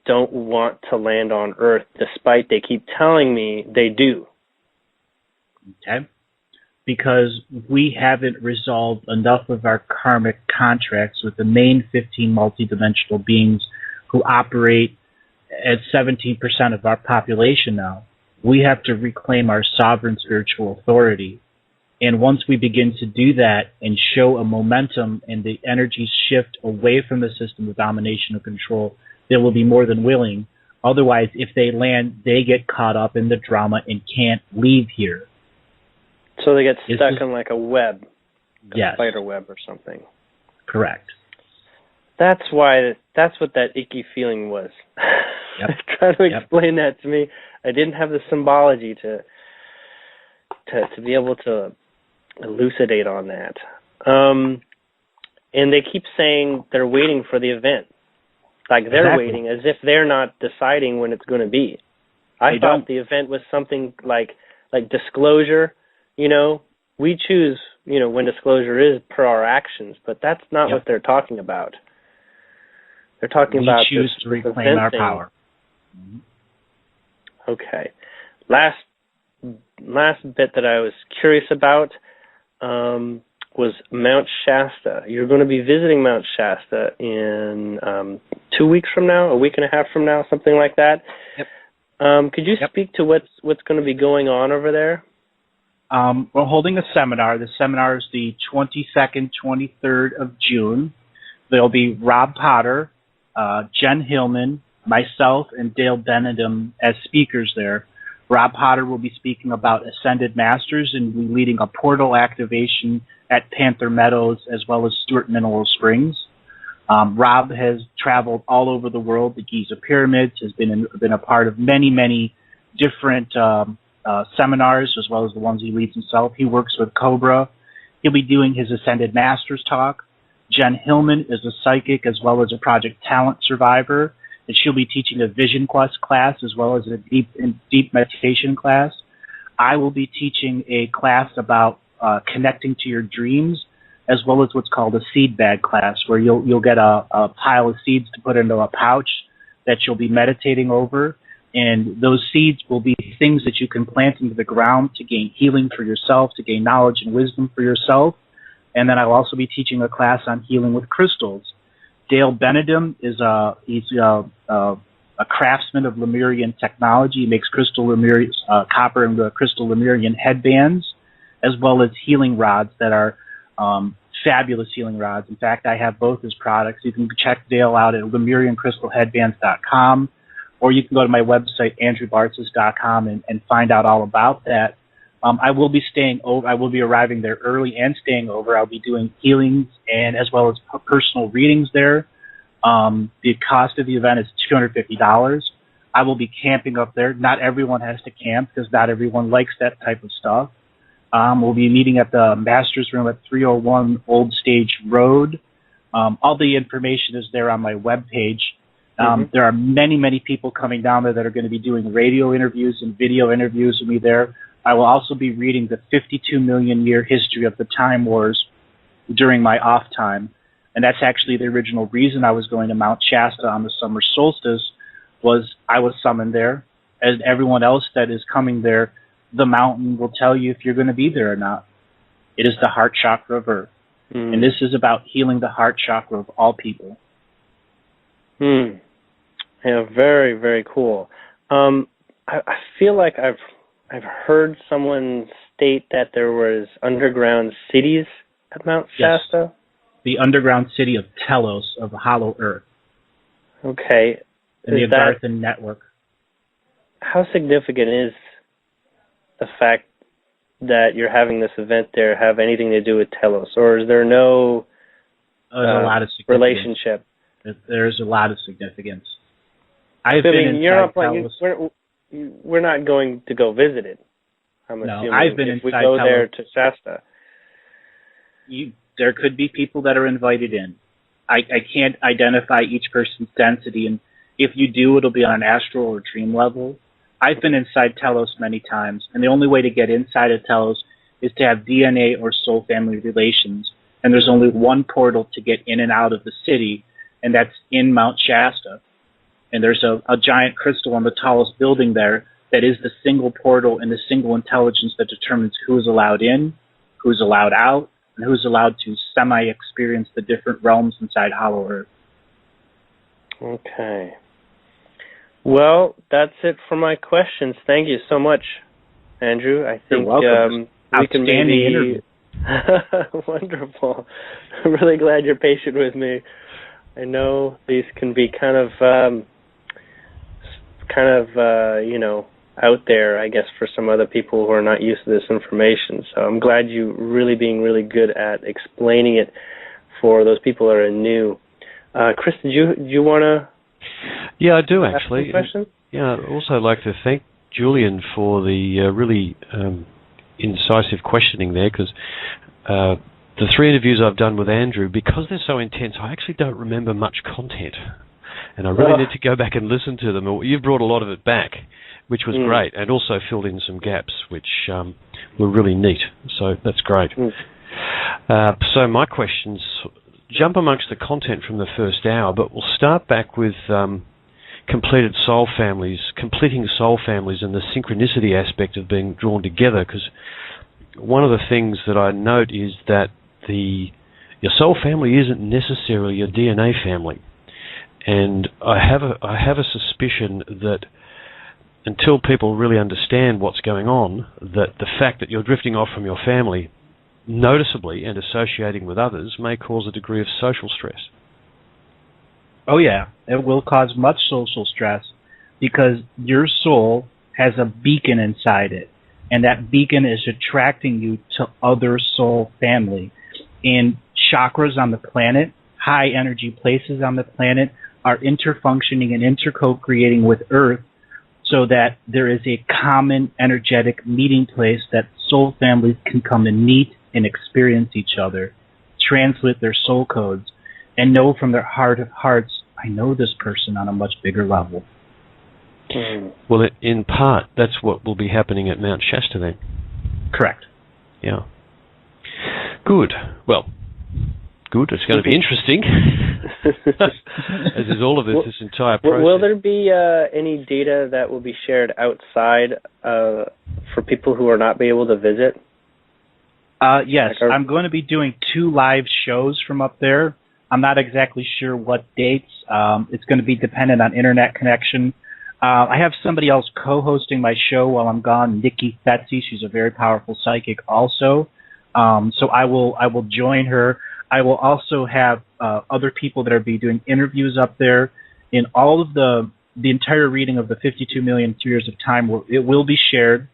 don't want to land on Earth, despite they keep telling me they do.
Okay. Because we haven't resolved enough of our karmic contracts with the main 15 multidimensional beings who operate at 17% of our population now. We have to reclaim our sovereign spiritual authority. And once we begin to do that and show a momentum and the energies shift away from the system of domination and control, they will be more than willing. Otherwise, if they land, they get caught up in the drama and can't leave here.
So they get stuck in like a web,
yes,
a spider web or something.
Correct.
That's what that icky feeling was.
Yep.
Try to explain that to me. I didn't have the symbology to be able to elucidate on that. And they keep saying they're waiting for the event. Like they're waiting as if they're not deciding when it's going to be. I thought the event was something like disclosure. You know, we choose, when disclosure is per our actions, but that's not what they're talking about. They're talking about
we choose to reclaim our power.
Okay. Last bit that I was curious about was Mount Shasta. You're going to be visiting Mount Shasta in 2 weeks from now, a week and a half from now, something like that.
Yep.
Could you speak to what's going to be going on over there?
We're holding a seminar. The seminar is the 22nd, 23rd of June. There'll be Rob Potter, Jen Hillman, myself, and Dale Benedum as speakers there. Rob Potter will be speaking about Ascended Masters and will be leading a portal activation at Panther Meadows as well as Stewart Mineral Springs. Rob has traveled all over the world, the Giza Pyramids, has been a part of many, many different seminars as well as the ones he leads himself. He works with Cobra. He'll be doing his Ascended Masters talk. Jen Hillman is a psychic as well as a Project Talent survivor, and she'll be teaching a vision quest class as well as a deep meditation class. I will be teaching a class about connecting to your dreams, as well as what's called a seed bag class, where you'll get a pile of seeds to put into a pouch that you'll be meditating over. And those seeds will be things that you can plant into the ground to gain healing for yourself, to gain knowledge and wisdom for yourself. And then I'll also be teaching a class on healing with crystals. Dale Benedum is a craftsman of Lemurian technology. He makes copper and crystal Lemurian headbands, as well as healing rods that are fabulous healing rods. In fact, I have both his products. You can check Dale out at LemurianCrystalHeadbands.com, or you can go to my website, AndrewBartzis.com, and find out all about that. I will be staying over. I will be arriving there early and staying over. I'll be doing healings and as well as personal readings there. The cost of the event is $250. I will be camping up there. Not everyone has to camp because not everyone likes that type of stuff. We'll be meeting at the Master's Room at 301 Old Stage Road. All the information is there on my webpage. There are many, many people coming down there that are going to be doing radio interviews and video interviews with me there. I will also be reading the 52 million year history of the Time Wars during my off time. And that's actually the original reason I was going to Mount Shasta on the summer solstice, was I was summoned there. As everyone else that is coming there, the mountain will tell you if you're going to be there or not. It is the heart chakra of Earth. And this is about healing the heart chakra of all people.
Yeah, very, very cool. I feel like I've heard someone state that there was underground cities at Mount Shasta.
Yes. The underground city of Telos, of Hollow Earth.
Okay.
And the Agarthan network.
How significant is the fact that you're having this event there have anything to do with Telos? Or is there no
there's a lot of
relationship?
There's a lot of significance.
We're not going to go visit it. I'm assuming.
I've been
if
inside
we go
Telos.
there to Shasta.
There could be people that are invited in. I can't identify each person's density, and if you do, it'll be on an astral or dream level. I've been inside Telos many times, and the only way to get inside of Telos is to have DNA or soul family relations, and there's only one portal to get in and out of the city, and that's in Mount Shasta. And there's a giant crystal on the tallest building there that is the single portal and the single intelligence that determines who is allowed in, who's allowed out, and who's allowed to semi-experience the different realms inside Hollow Earth.
Okay. Well, that's it for my questions. Thank you so much, Andrew. I think we can maybe...
interview.
Wonderful. I'm really glad you're patient with me. I know these can be kind of out there, I guess, for some other people who are not used to this information. So I'm glad you being really good at explaining it for those people that are new. Chris, did you want to?
Yeah, I do actually.
Questions?
Yeah, I'd also like to thank Julien for the really incisive questioning there, because the 3 interviews I've done with Andrew, because they're so intense, I actually don't remember much content. And I really need to go back and listen to them. You've brought a lot of it back, which was great, and also filled in some gaps, which were really neat. So that's great. So my questions jump amongst the content from the first hour, but we'll start back with completing soul families, and the synchronicity aspect of being drawn together, because one of the things that I note is that your soul family isn't necessarily your DNA family. And I have a suspicion that until people really understand what's going on, that the fact that you're drifting off from your family noticeably and associating with others may cause a degree of social stress.
Oh yeah, it will cause much social stress because your soul has a beacon inside it, and that beacon is attracting you to other soul family. And chakras on the planet, high energy places on the planet, are interfunctioning and interco-creating with Earth so that there is a common energetic meeting place that soul families can come and meet and experience each other, translate their soul codes, and know from their heart of hearts I know this person on a much bigger level.
Well, in part, that's what will be happening at Mount Shasta then.
Correct.
Yeah. Good. Well, good. It's going to be interesting, as is all of this entire process.
Will there be any data that will be shared outside for people who are not be able to visit?
Yes, I'm going to be doing 2 live shows from up there. I'm not exactly sure what dates. It's going to be dependent on internet connection. I have somebody else co-hosting my show while I'm gone, Nikki Fetzi. She's a very powerful psychic also. So I will join her. I will also have other people that are be doing interviews up there. In all of the entire reading of the 52 million years of time, it will be shared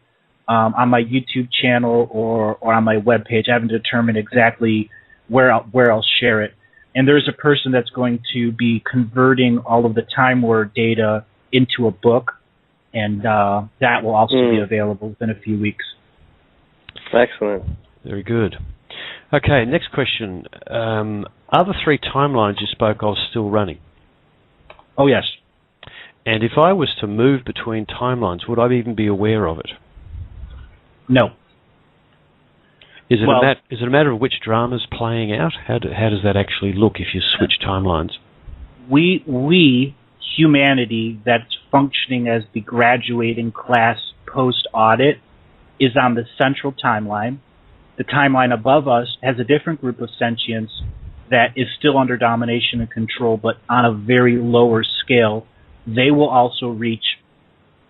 on my YouTube channel or on my webpage. I haven't determined exactly where I'll share it. And there's a person that's going to be converting all of the Time War data into a book, and that will also be available within a few weeks.
Excellent.
Very good. Okay, next question. Are the 3 timelines you spoke of still running?
Oh, yes.
And if I was to move between timelines, would I even be aware of it?
No.
Is it a matter of which drama's playing out? How does that actually look if you switch timelines?
We humanity that's functioning as the graduating class post-audit is on the central timeline. The timeline above us has a different group of sentients that is still under domination and control, but on a very lower scale. They will also reach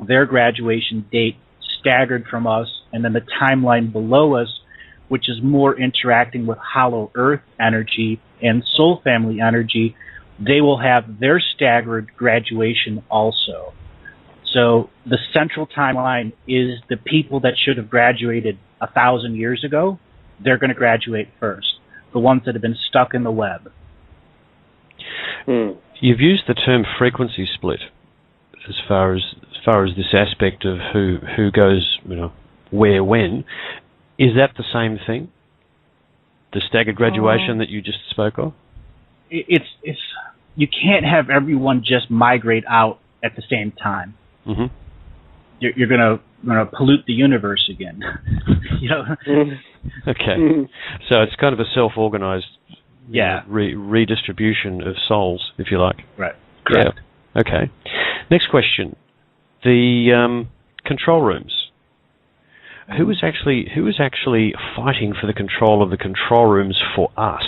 their graduation date staggered from us, and then the timeline below us, which is more interacting with hollow earth energy and soul family energy, they will have their staggered graduation also. So the central timeline is the people that should have graduated 1,000 years ago. They're going to graduate first. The ones that have been stuck in the web.
You've used the term frequency split as far as this aspect of who goes, where, when. Is that the same thing? The staggered graduation that you just spoke of?
It's you can't have everyone just migrate out at the same time.
Mm-hmm.
You're gonna pollute the universe again.
Okay, so it's kind of a self-organized,
yeah,
redistribution of souls, if you like.
Right. Correct.
Yeah. Okay. Next question: the control rooms. Who is actually fighting for the control of the control rooms for us?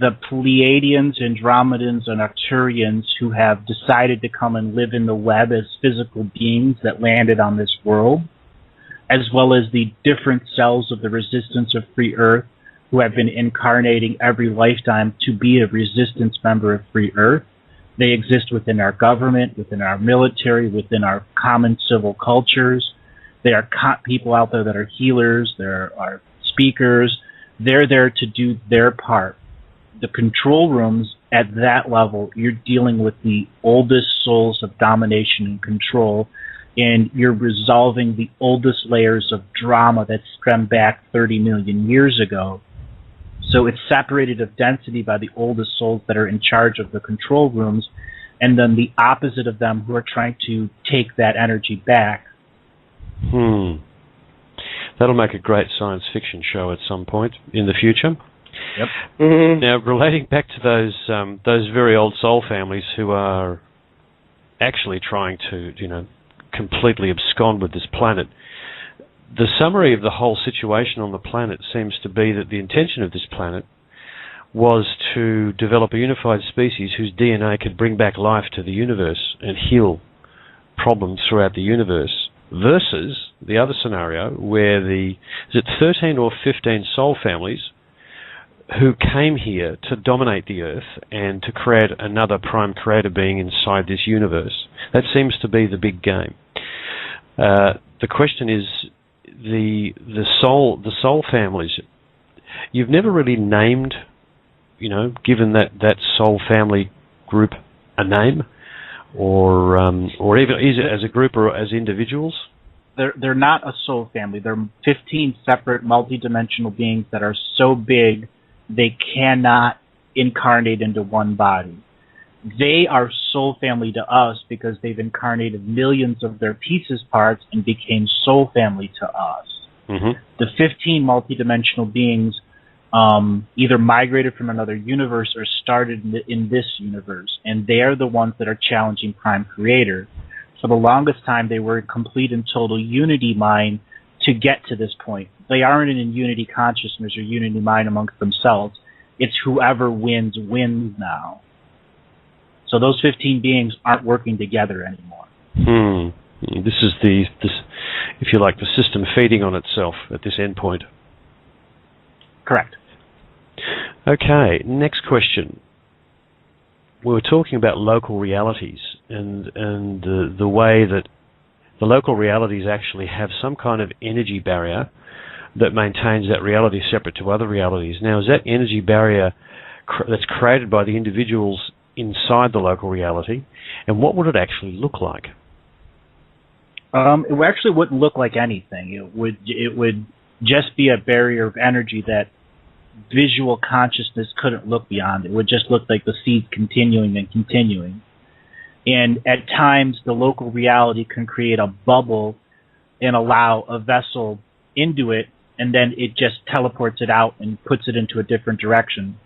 The Pleiadians, Andromedans, and Arcturians who have decided to come and live in the web as physical beings that landed on this world, as well as the different cells of the resistance of Free Earth who have been incarnating every lifetime to be a resistance member of Free Earth. They exist within our government, within our military, within our common civil cultures. There are people out there that are healers. There are speakers. They're there to do their part. The control rooms at that level, you're dealing with the oldest souls of domination and control, and you're resolving the oldest layers of drama that stem back 30 million years ago. So it's separated of density by the oldest souls that are in charge of the control rooms, and then the opposite of them who are trying to take that energy back.
That'll make a great science fiction show at some point in the future.
Yep.
Mm-hmm.
Now, relating back to those very old soul families who are actually trying to, completely abscond with this planet, the summary of the whole situation on the planet seems to be that the intention of this planet was to develop a unified species whose DNA could bring back life to the universe and heal problems throughout the universe, versus the other scenario where is it 13 or 15 soul families who came here to dominate the Earth and to create another prime creator being inside this universe. That seems to be the big game. The question is the soul families. You've never really named, given that soul family group a name, or even is it as a group or as individuals?
They're not a soul family. They're 15 separate multidimensional beings that are so big they cannot incarnate into one body. They are soul family to us because they've incarnated millions of their pieces parts and became soul family to us.
Mm-hmm.
The 15 multidimensional beings either migrated from another universe or started in this universe, and they're the ones that are challenging Prime Creator. For the longest time, they were in complete and total unity mind to get to this point. They aren't in unity consciousness or unity mind amongst themselves. It's whoever wins now. So those 15 beings aren't working together anymore.
This is if you like, the system feeding on itself at this endpoint.
Correct.
Okay, next question. We were talking about local realities and the way that the local realities actually have some kind of energy barrier that maintains that reality separate to other realities. Now, is that energy barrier that's created by the individuals inside the local reality, and what would it actually look like?
It actually wouldn't look like anything. It would just be a barrier of energy that visual consciousness couldn't look beyond. It would just look like the seeds continuing and continuing. And at times, the local reality can create a bubble and allow a vessel into it, and then it just teleports it out and puts it into a different direction.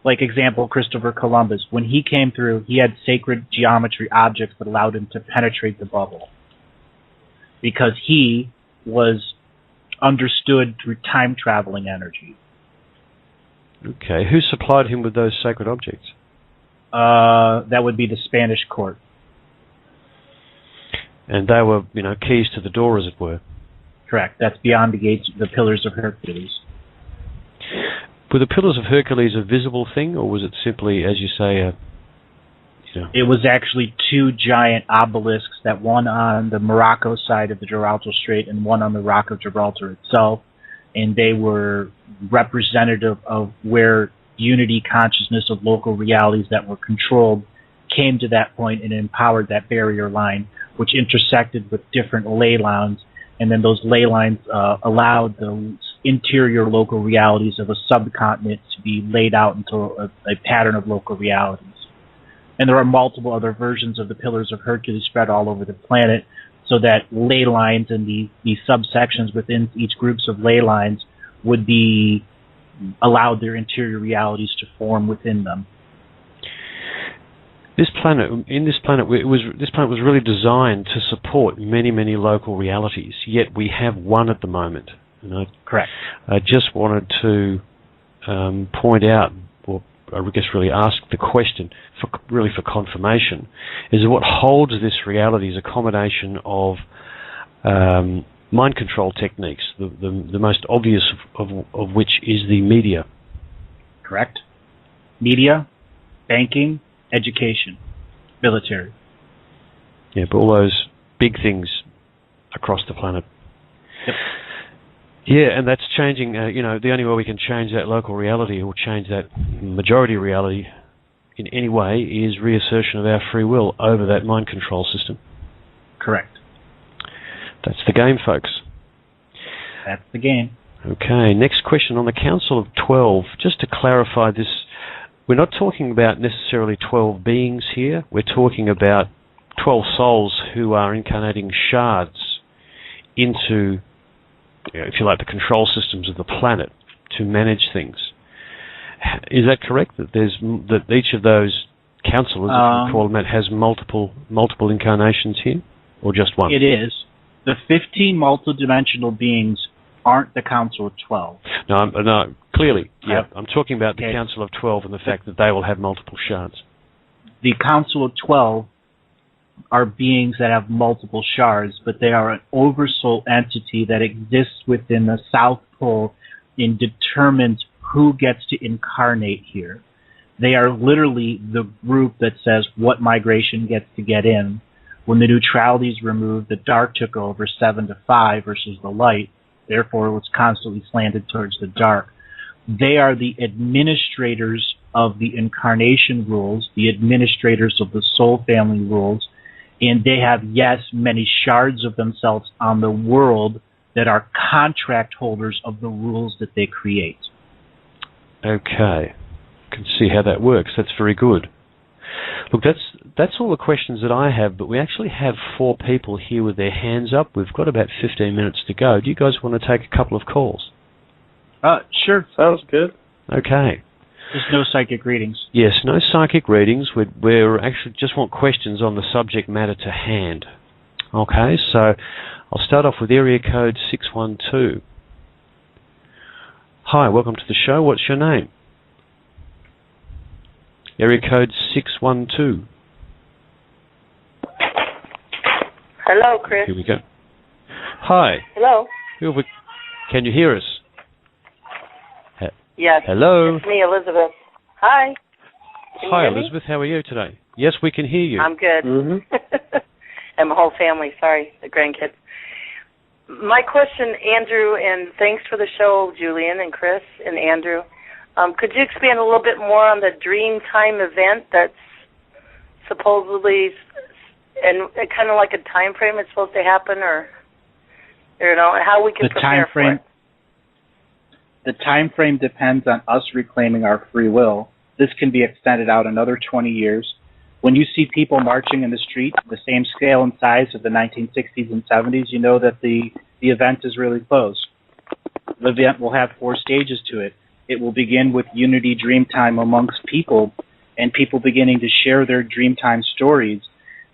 Like example, Christopher Columbus. When he came through, he had sacred geometry objects that allowed him to penetrate the bubble, because he was understood through time-traveling energy.
Okay. Who supplied him with those sacred objects?
That would be the Spanish court.
And they were, keys to the door, as it were.
Correct. That's beyond the gates, the Pillars of Hercules.
Were the Pillars of Hercules a visible thing, or was it simply, as you say,
It was actually two giant obelisks, that one on the Morocco side of the Gibraltar Strait and one on the Rock of Gibraltar itself, and they were representative of where unity consciousness of local realities that were controlled came to that point and empowered that barrier line, which intersected with different ley lines, and then those ley lines allowed the interior local realities of a subcontinent to be laid out into a pattern of local realities. And there are multiple other versions of the Pillars of Hercules spread all over the planet, so that ley lines and the subsections within each groups of ley lines would be allowed their interior realities to form within them.
This planet was really designed to support many, many local realities, yet we have one at the moment.
Correct.
I just wanted to point out, or I guess really ask the question, for confirmation, is that what holds this reality is a combination of mind control techniques, the most obvious of which is the media.
Correct. Media, banking, education, military.
Yeah, but all those big things across the planet.
Yep.
Yeah, and that's changing. The only way we can change that local reality or change that majority reality in any way is reassertion of our free will over that mind control system.
Correct.
That's the game, folks.
That's the game.
Okay, next question on the Council of 12. Just to clarify this, we're not talking about necessarily 12 beings here. We're talking about 12 souls who are incarnating shards into, if you like, the control systems of the planet to manage things. Is that correct? That each of those councillors, if you call them that, has multiple incarnations here, or just one?
It is. The 15 multidimensional beings aren't the Council of 12.
No, clearly, yeah. I'm talking about the Council of 12 and the fact that they will have multiple shards.
The Council of 12 are beings that have multiple shards, but they are an oversoul entity that exists within the South Pole and determines who gets to incarnate here. They are literally the group that says what migration gets to get in. When the neutrality is removed, the dark took over 7 to 5 versus the light. Therefore, it was constantly slanted towards the dark. They are the administrators of the incarnation rules, the administrators of the soul family rules, and they have, yes, many shards of themselves on the world that are contract holders of the rules that they create.
Okay. I can see how that works. That's very good. Look, that's all the questions that I have, but we actually have 4 people here with their hands up. We've got about 15 minutes to go. Do you guys want to take a couple of calls?
Sure.
Sounds good.
Okay.
There's no psychic readings.
Yes, no psychic readings. We're actually just want questions on the subject matter to hand. Okay, so I'll start off with area code 612. Hi, welcome to the show. What's your name? Area code 612.
Hello, Chris.
Here we go. Hi.
Hello.
Can you hear us?
Yes.
Hello.
It's me, Elizabeth. Hi. Can you
Hi,
hear me?
Elizabeth. How are you today? Yes, we can hear you.
I'm good.
Mm-hmm.
And my whole family. Sorry, the grandkids. My question, Andrew, and thanks for the show, Julien and Chris and Andrew. Could you expand a little bit more on the Dreamtime event that's supposedly, and kind of like a time frame it's supposed to happen, or how we can prepare for it?
The time frame depends on us reclaiming our free will. This can be extended out another 20 years. When you see people marching in the street, the same scale and size of the 1960s and 70s, you know that the event is really close. The event will have 4 stages to it. It will begin with unity dreamtime amongst people, and people beginning to share their dreamtime stories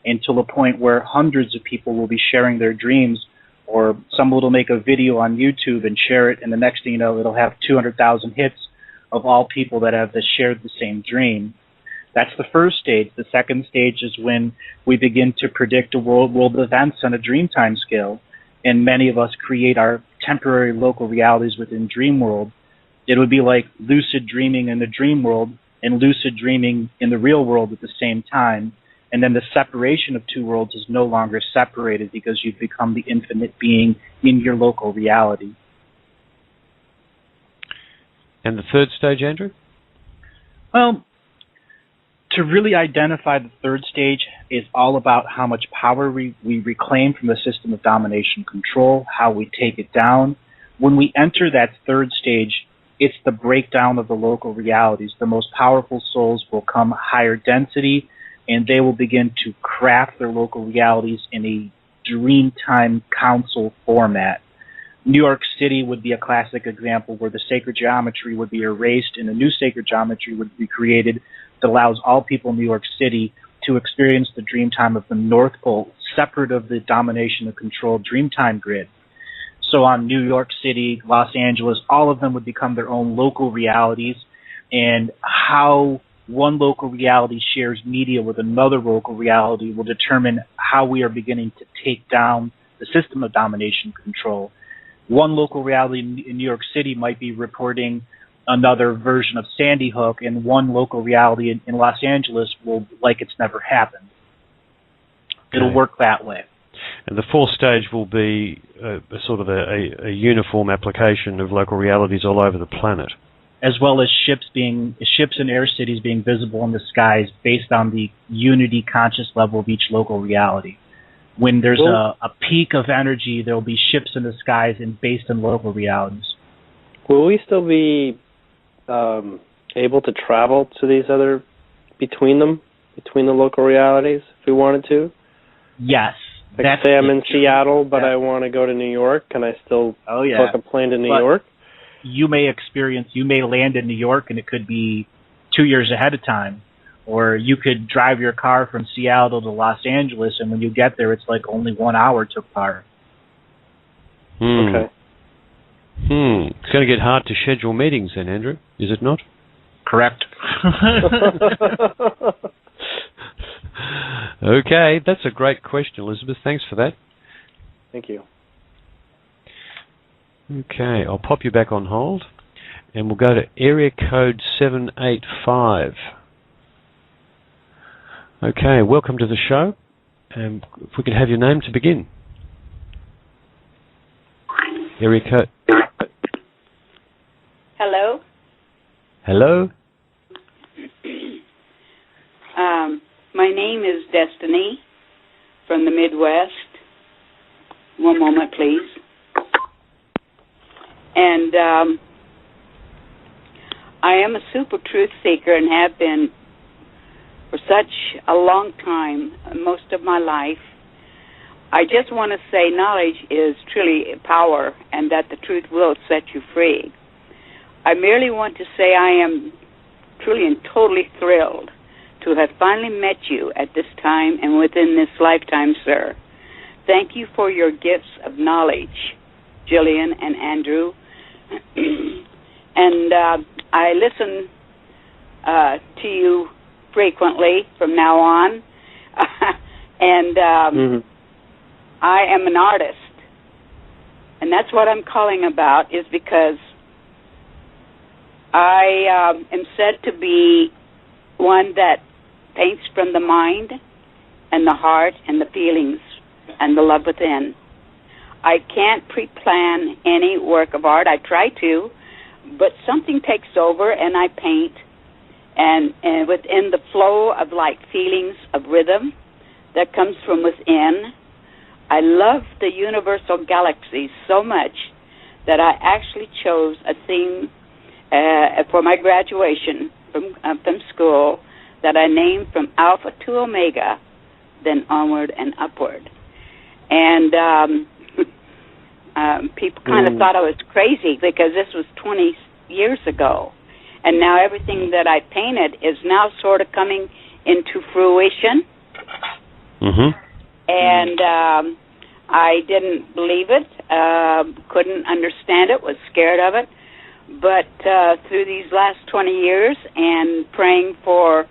until a point where hundreds of people will be sharing their dreams, or someone will make a video on YouTube and share it, and the next thing you know, it'll have 200,000 hits of all people that have shared the same dream. That's the first stage. The second stage is when we begin to predict world events on a dreamtime scale, and many of us create our temporary local realities within dream world. It would be like lucid dreaming in the dream world and lucid dreaming in the real world at the same time. And then the separation of 2 worlds is no longer separated because you've become the infinite being in your local reality.
And the third stage, Andrew?
Well, to really identify the third stage is all about how much power we reclaim from the system of domination and control, how we take it down. When we enter that third stage, it's the breakdown of the local realities. The most powerful souls will come higher density, and they will begin to craft their local realities in a Dreamtime Council format. New York City would be a classic example where the sacred geometry would be erased and a new sacred geometry would be created that allows all people in New York City to experience the Dreamtime of the North Pole, separate of the domination and control Dreamtime grid. So on New York City, Los Angeles, all of them would become their own local realities, and how one local reality shares media with another local reality will determine how we are beginning to take down the system of domination and control. One local reality in New York City might be reporting another version of Sandy Hook, and one local reality in Los Angeles will like it's never happened. Okay. It'll work that way.
And the fourth stage will be sort of a uniform application of local realities all over the planet,
as well as ships and air cities being visible in the skies based on the unity conscious level of each local reality. When there's a peak of energy, there will be ships in the skies and based on local realities.
Will we still be able to travel to these between the local realities if we wanted to?
Yes.
Like say I'm in Seattle, but I want to go to New York. Can I still book a plane to New York?
You may land in New York, and it could be 2 years ahead of time. Or you could drive your car from Seattle to Los Angeles, and when you get there, it's like only 1 hour to car.
Okay.
It's going to get hard to schedule meetings then, Andrew, is it not?
Correct.
Okay, that's a great question, Elizabeth. Thanks for that.
Thank you.
Okay, I'll pop you back on hold, and we'll go to area code 785. Okay, welcome to the show. If we could have your name to begin. Area code.
Hello?
Hello?
My name is Destiny from the Midwest. One moment, please. And I am a super truth seeker and have been for such a long time, most of my life. I just want to say knowledge is truly power and that the truth will set you free. I merely want to say I am truly and totally thrilled to have finally met you at this time and within this lifetime, sir. Thank you for your gifts of knowledge, Julien and Andrew. And I listen to you frequently from now on. And I am an artist. And that's what I'm calling about, is because I am said to be one that paints from the mind and the heart and the feelings and the love within. I can't pre-plan any work of art. I try to, but something takes over and I paint, and within the flow of like feelings of rhythm that comes from within. I love the universal galaxy so much that I actually chose a theme for my graduation from school that I named From Alpha to Omega, then Onward and Upward. And people kind of thought I was crazy because this was 20 years ago. And now everything that I painted is now sort of coming into fruition. And I didn't believe it, couldn't understand it, was scared of it. But through these last 20 years and praying for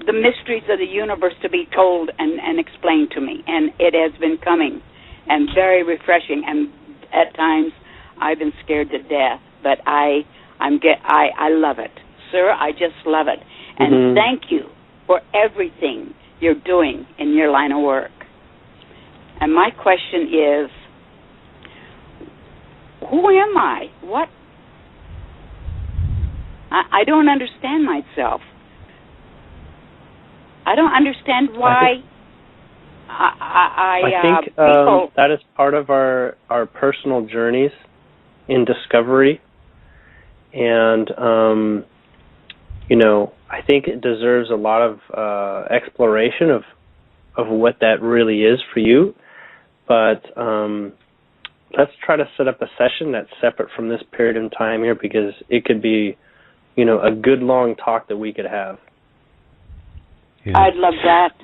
the mysteries of the universe to be told and explained to me, and it has been coming and very refreshing. And at times I've been scared to death, but I love it, sir. I just love it, and thank you for everything you're doing in your line of work. And my question is, who am I? What? I don't understand myself. I don't understand why.
I think that is part of our personal journeys in discovery, and I think it deserves a lot of exploration of what that really is for you. But let's try to set up a session that's separate from this period in time here, because it could be, a good long talk that we could have.
Yeah. I'd love that.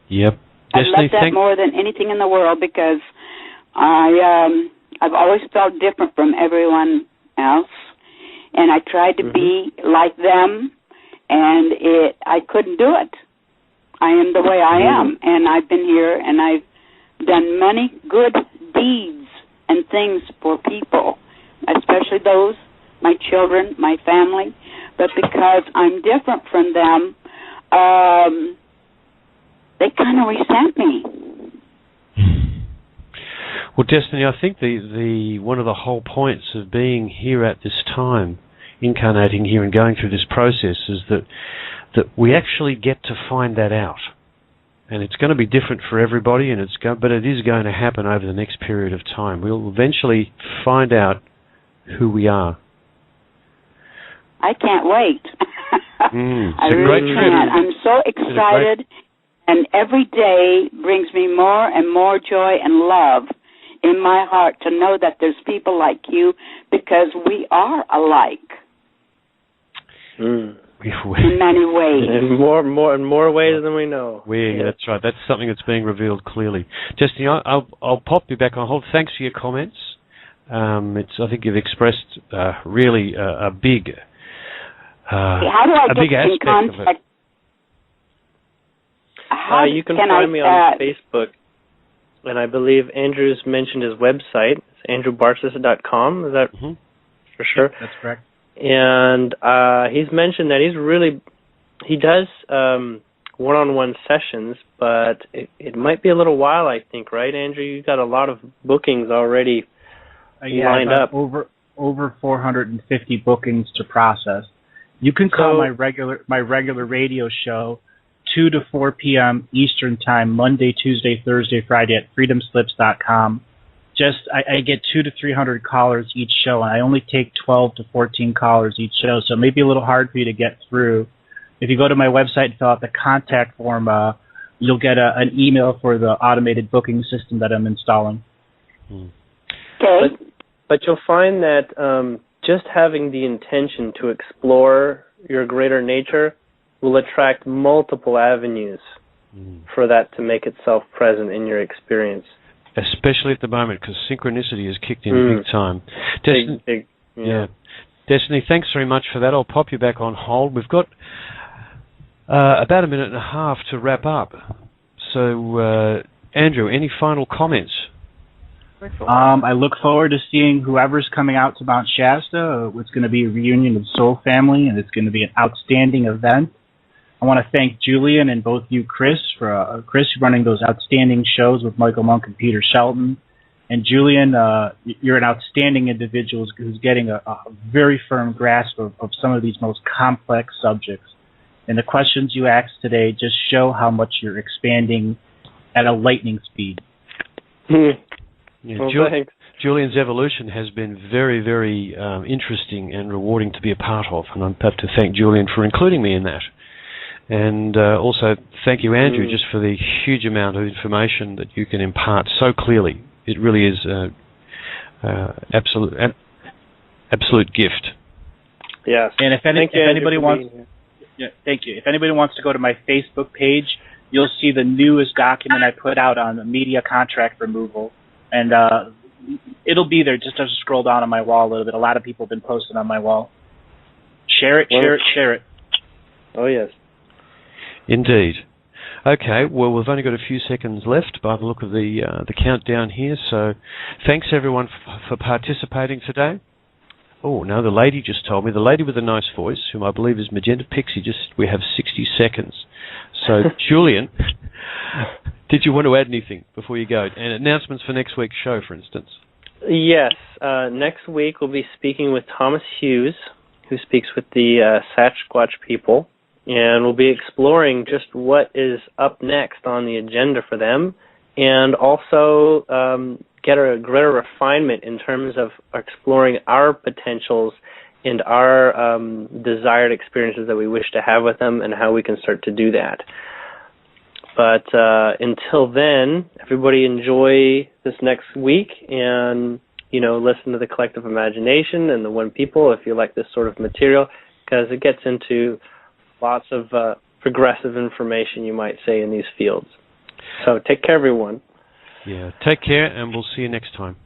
Yep.
I'd love that more than anything in the world, because I've always felt different from everyone else, and I tried to be like them, and I couldn't do it. I am the way I am, and I've been here, and I've done many good deeds and things for people, especially those, my children, my family, but because I'm different from them, they kind of resent me.
Well, Destiny, I think the one of the whole points of being here at this time, incarnating here and going through this process, is that we actually get to find that out. And it's going to be different for everybody, but it is going to happen over the next period of time. We'll eventually find out who we are.
I can't wait. I really can't. I'm so excited, and every day brings me more and more joy and love in my heart to know that there's people like you, because we are alike. In many ways.
In more ways than we know.
That's right. That's something that's being revealed clearly. Destiny, I'll pop you back on hold. Thanks for your comments. I think you've expressed really a big
how do I get in contact?
You can find me on Facebook, and I believe Andrew's mentioned his website. It's andrewbartzis.com. Is that for sure?
That's correct.
And he's mentioned that he does one-on-one sessions, but it might be a little while, I think, right, Andrew? You've got a lot of bookings already lined up.
Over 450 bookings to process. You can call my regular radio show 2 to 4 p.m. Eastern Time, Monday, Tuesday, Thursday, Friday at freedomslips.com. I get 200 to 300 callers each show, and I only take 12 to 14 callers each show, so it may be a little hard for you to get through. If you go to my website and fill out the contact form, you'll get an email for the automated booking system that I'm installing.
Okay.
But you'll find that just having the intention to explore your greater nature will attract multiple avenues for that to make itself present in your experience. Especially
at the moment, because synchronicity has kicked in big time.
Big, yeah.
Destiny, thanks very much for that. I'll pop you back on hold. We've got about a minute and a half to wrap up. So, Andrew, any final comments?
I look forward to seeing whoever's coming out to Mount Shasta. It's going to be a reunion of Soul Family, and it's going to be an outstanding event. I want to thank Julien and both you, Chris, for running those outstanding shows with Michael Monk and Peter Shelton. And Julien, you're an outstanding individual who's getting a very firm grasp of some of these most complex subjects. And the questions you asked today just show how much you're expanding at a lightning speed.
Yeah, Julien's evolution has been very, very interesting and rewarding to be a part of, and I have to thank Julien for including me in that. And also thank you, Andrew, just for the huge amount of information that you can impart so clearly. It really is absolute gift.
Yes.
And if anybody wants, thank you. If anybody wants to go to my Facebook page, you'll see the newest document I put out on the media contract removal. And it'll be there. Just to scroll down on my wall a little bit. A lot of people have been posting on my wall. Share it.
Oh, yes.
Indeed. Okay, well, we've only got a few seconds left by the look of the countdown here. So thanks, everyone, for participating today. Oh, no, the lady just told me. The lady with the nice voice, whom I believe is Magenta Pixie, we have 60 seconds. So, Julien, did you want to add anything before you go? And announcements for next week's show, for instance.
Yes. Next week we'll be speaking with Thomas Hughes, who speaks with the Sasquatch people, and we'll be exploring just what is up next on the agenda for them, and also get a greater refinement in terms of exploring our potentials and our desired experiences that we wish to have with them and how we can start to do that. But until then, everybody enjoy this next week and, listen to the Collective Imagination and the One People if you like this sort of material, because it gets into lots of progressive information, you might say, in these fields. So take care, everyone.
Yeah, take care, and we'll see you next time.